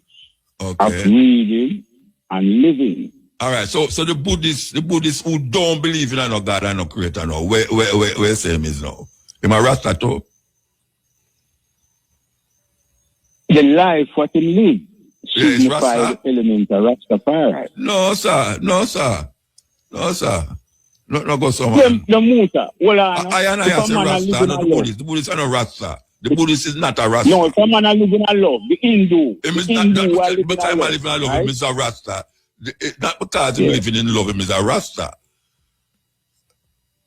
Speaker 11: of reading and living.
Speaker 1: All right, so the Buddhists who don't believe in no God and no Creator now, where same is now? Am I Rasta too?
Speaker 11: The life what he live signify the element of Rastafari.
Speaker 1: No, sir. No, go so
Speaker 11: the muta. Well,
Speaker 1: I say Rasta, not the Buddhist. The Buddhist are not Rasta. The Buddhist is not a Rasta.
Speaker 11: No, if a man live in a love, the Hindu.
Speaker 1: Because I'm living in love, him is a Rasta. Not because he's living in love, him is a Rasta.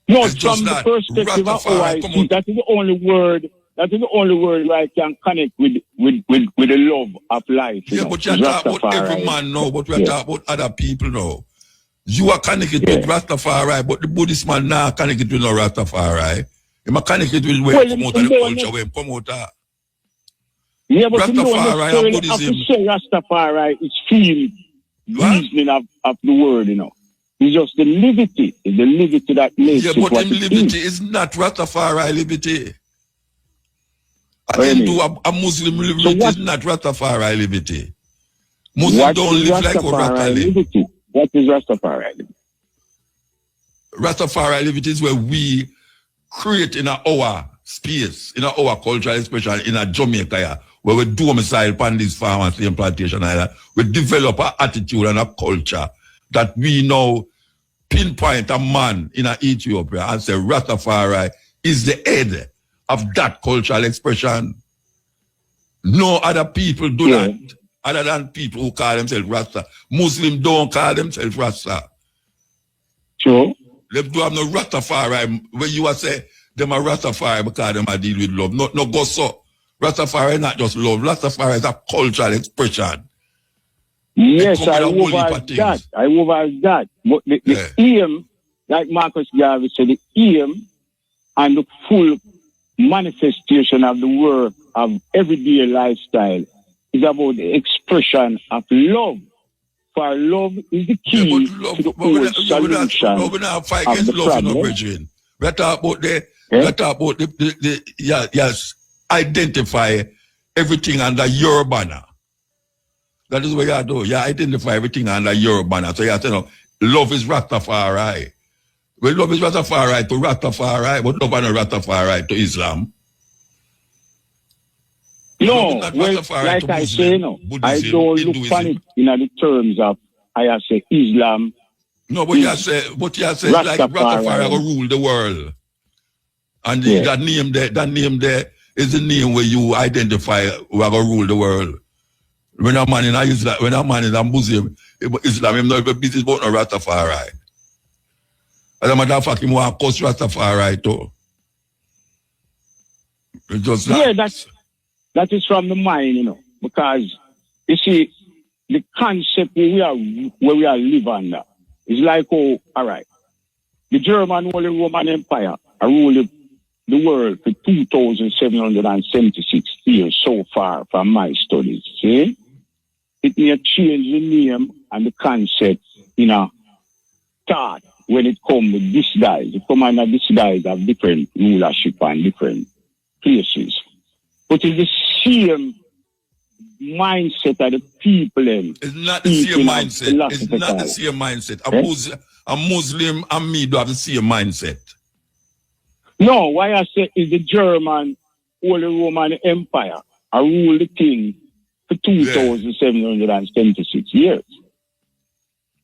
Speaker 11: No, it's from the perspective of OIC, that is the only word. That is the only word where I can connect with the love of life.
Speaker 1: Yeah, but you're talking about every man now, but we're talking about other people now. You are connected with Rastafari, but the Buddhist man now connected with no Rastafari. You are connected with where he promote the culture, where he promote that.
Speaker 11: Yeah, but
Speaker 1: Rastafari and Buddhism.
Speaker 11: Have to say Rastafari is free reasoning of the word, you know. It's just the liberty. It's the liberty that makes it.
Speaker 1: Yeah, but liberty is not Rastafari liberty. A Muslim liberty is not Rastafari liberty. Muslims don't live like what Rasta live.
Speaker 11: What is Rastafari liberty?
Speaker 1: Rastafari liberty is where we create in our space, in our culture, especially in a Jamaica, where we domicile upon these farmers and plantation island. We develop an attitude and a culture that we now pinpoint a man in Ethiopia and say Rastafari is the head of that cultural expression. No other people do that, other than people who call themselves Rasta. Muslims don't call themselves Rasta.
Speaker 11: Sure.
Speaker 1: They do have no Rastafari. When you are say them are Rastafari because them are deal with love. No go so. Rastafari is not just love. Rastafari is a cultural expression.
Speaker 11: Yes, I over that. But the aim, like Marcus Garvey said, the aim and the full manifestation of the work of everyday lifestyle is about the expression of love. For love is the key to the whole solution of the problem.
Speaker 1: We talk about the identify everything under your banner. That is what you do. You identify everything under your banner. So you say, no, love is Rastafari. Well, love is Rastafari to Rastafari, but love is not Rastafari to Islam.
Speaker 11: No, well, like I say, no,
Speaker 1: Buddhism,
Speaker 11: I don't look on it in the terms of, I say, Islam.
Speaker 1: No, but you say like Rastafari will rule the world. And that name there is the name where you identify who are going to rule the world. When a man in Islam, when a man is a Muslim, Islam, him not even business about no Rastafari. As a matter of fact, him want to curse Rastafari too. It's just that.
Speaker 11: Yeah, that is from the mind, you know, because you see, the concept where we are living under is like, oh, all right, the German Holy Roman Empire ruled the world for 2,776 years so far from my studies. See? It may change the name and the concept in a thought when it comes with this guys. It come under this guys have different rulership and different places. But it's the same mindset of the people.
Speaker 1: It's not the same mindset. It's not the same mindset. A Muslim and me do have the same mindset.
Speaker 11: No, why I say is the German Holy Roman Empire. I rule the thing for 2,776 years.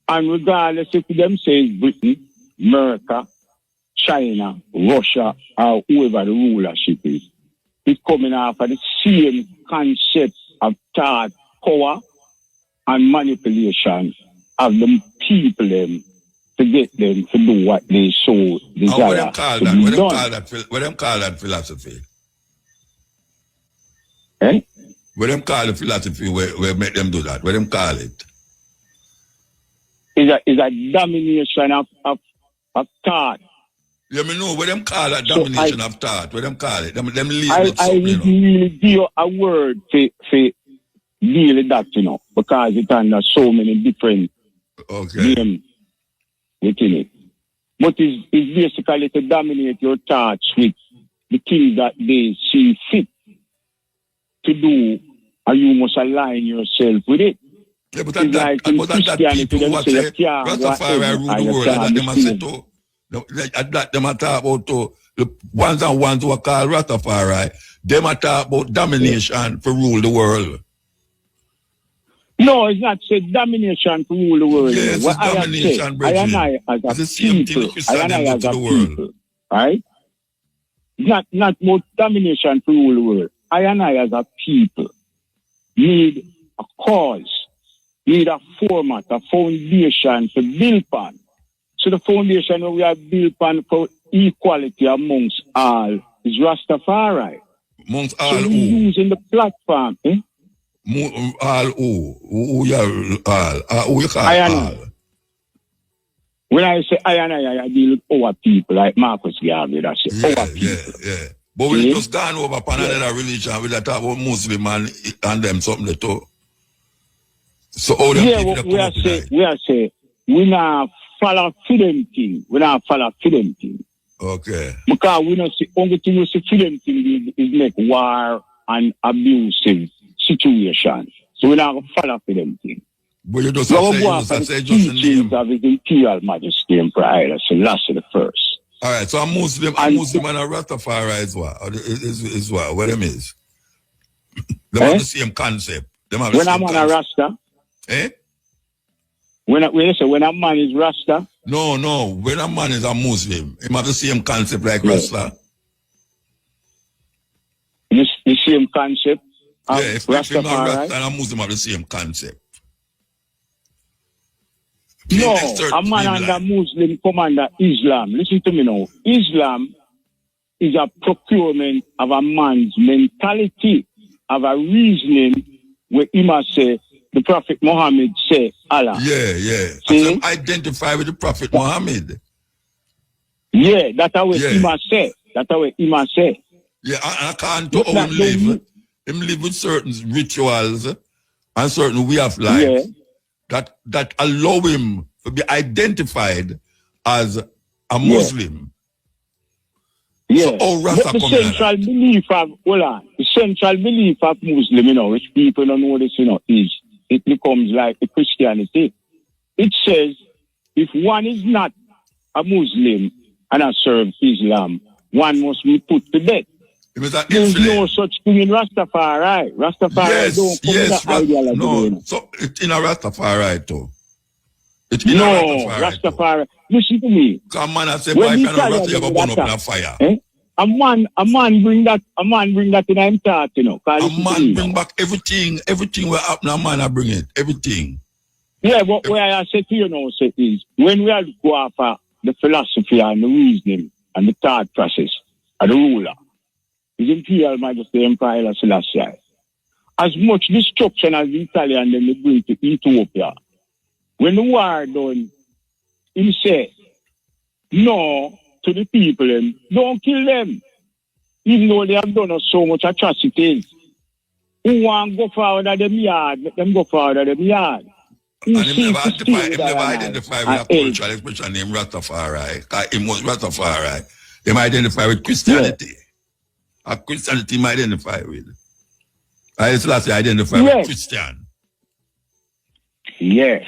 Speaker 11: And regardless if them say Britain, America, China, Russia, or whoever the rulership is, it's coming off of the same concept of thought, power, and manipulation of the people to get them to do what they so desire.
Speaker 1: What them call that philosophy?
Speaker 11: Eh?
Speaker 1: What them call the philosophy where make them do that? What them call it?
Speaker 11: is a domination of thought.
Speaker 1: Yeah, me know what them call a domination of thought. What them call it? Them label it
Speaker 11: I
Speaker 1: something,
Speaker 11: would really give you a word for deal with that, because it under so many different names within it. But it's basically to dominate your thoughts with the things that they see fit to do, and you must align yourself with it.
Speaker 1: Yeah, but that people who say Rastafari rule the world, that them a say too. That them a talk about too. The ones who are called Rastafari, them a talk about domination for rule the world.
Speaker 11: No, it's not said domination to rule the world.
Speaker 1: Yes,
Speaker 11: what
Speaker 1: it's domination,
Speaker 11: I and I as a people, I and I as a people, right? Not more domination to rule the world. I and I as a people need a cause, need a format, a foundation to build upon. So the foundation that we are built upon for equality amongst all is Rastafari.
Speaker 1: Amongst all
Speaker 11: so we're using the platform,
Speaker 1: all who you call all?
Speaker 11: When I say I and I deal with our people, like Marcus Garvey, that's it. Our people.
Speaker 1: Yeah. But we just gone over upon another religion, we talk about Muslim and them something too. So all them people that come up
Speaker 11: say we not follow for them thing. We not follow for them thing.
Speaker 1: Okay.
Speaker 11: Because we not see only thing we see for them thing is make war and abusive situation. So we not follow for them thing.
Speaker 1: But you just say just the name
Speaker 11: of His Imperial Majesty Emperor Selassie the First.
Speaker 1: All right, so a Muslim and a Rastafari is what them is. They have the same concept.
Speaker 11: When I'm on a Rasta, when a man is Rasta.
Speaker 1: No. When a man is a Muslim, he have the same concept like Rasta.
Speaker 11: The same concept.
Speaker 1: Yeah, if Rasta and a Muslim have the same concept.
Speaker 11: No, a man under Muslim come under Islam. Listen to me now. Islam is a procurement of a man's mentality, of a reasoning where he must say, the Prophet Muhammad say Allah.
Speaker 1: Yeah. So identify with the Prophet Muhammad.
Speaker 11: Yeah, that's how he must say. That's how he must say.
Speaker 1: Yeah, I can't do how him live with certain rituals and certain way of life that allow him to be identified as a Muslim.
Speaker 11: Yeah.
Speaker 1: So Rasta
Speaker 11: the central belief of Muslim, which people don't know this, is it becomes like a Christianity. It says if one is not a Muslim and I serve Islam, one must be put to death. There's no such thing in Rastafari. Rastafari don't come with that ideology.
Speaker 1: No, so it's in a Rastafari too. It's
Speaker 11: in Rastafari. Listen to me.
Speaker 1: Come on, I say, boy, if you're not Rasta, you're going to burn up in a fire.
Speaker 11: A man bring that in him thought,
Speaker 1: A man bring back everything will happen, a man I bring it, everything.
Speaker 11: Yeah, but where I say to you now, is when we are to go after the philosophy and the reasoning and the thought process of the ruler, His Imperial Majesty Emperor Selassie, as much destruction as the Italian then they bring to Ethiopia, when the war done, he said, no to the people, don't kill them. Even though they have done so much atrocities. Who want to go forward at them yard, let them go forward at them yard.
Speaker 1: And he never identify with a cultural expression named Rastafari. Because he was Rastafari. He might identify with Christianity. Yeah. A Christianity he might identify with. I just last identify with Christian.
Speaker 11: Yeah.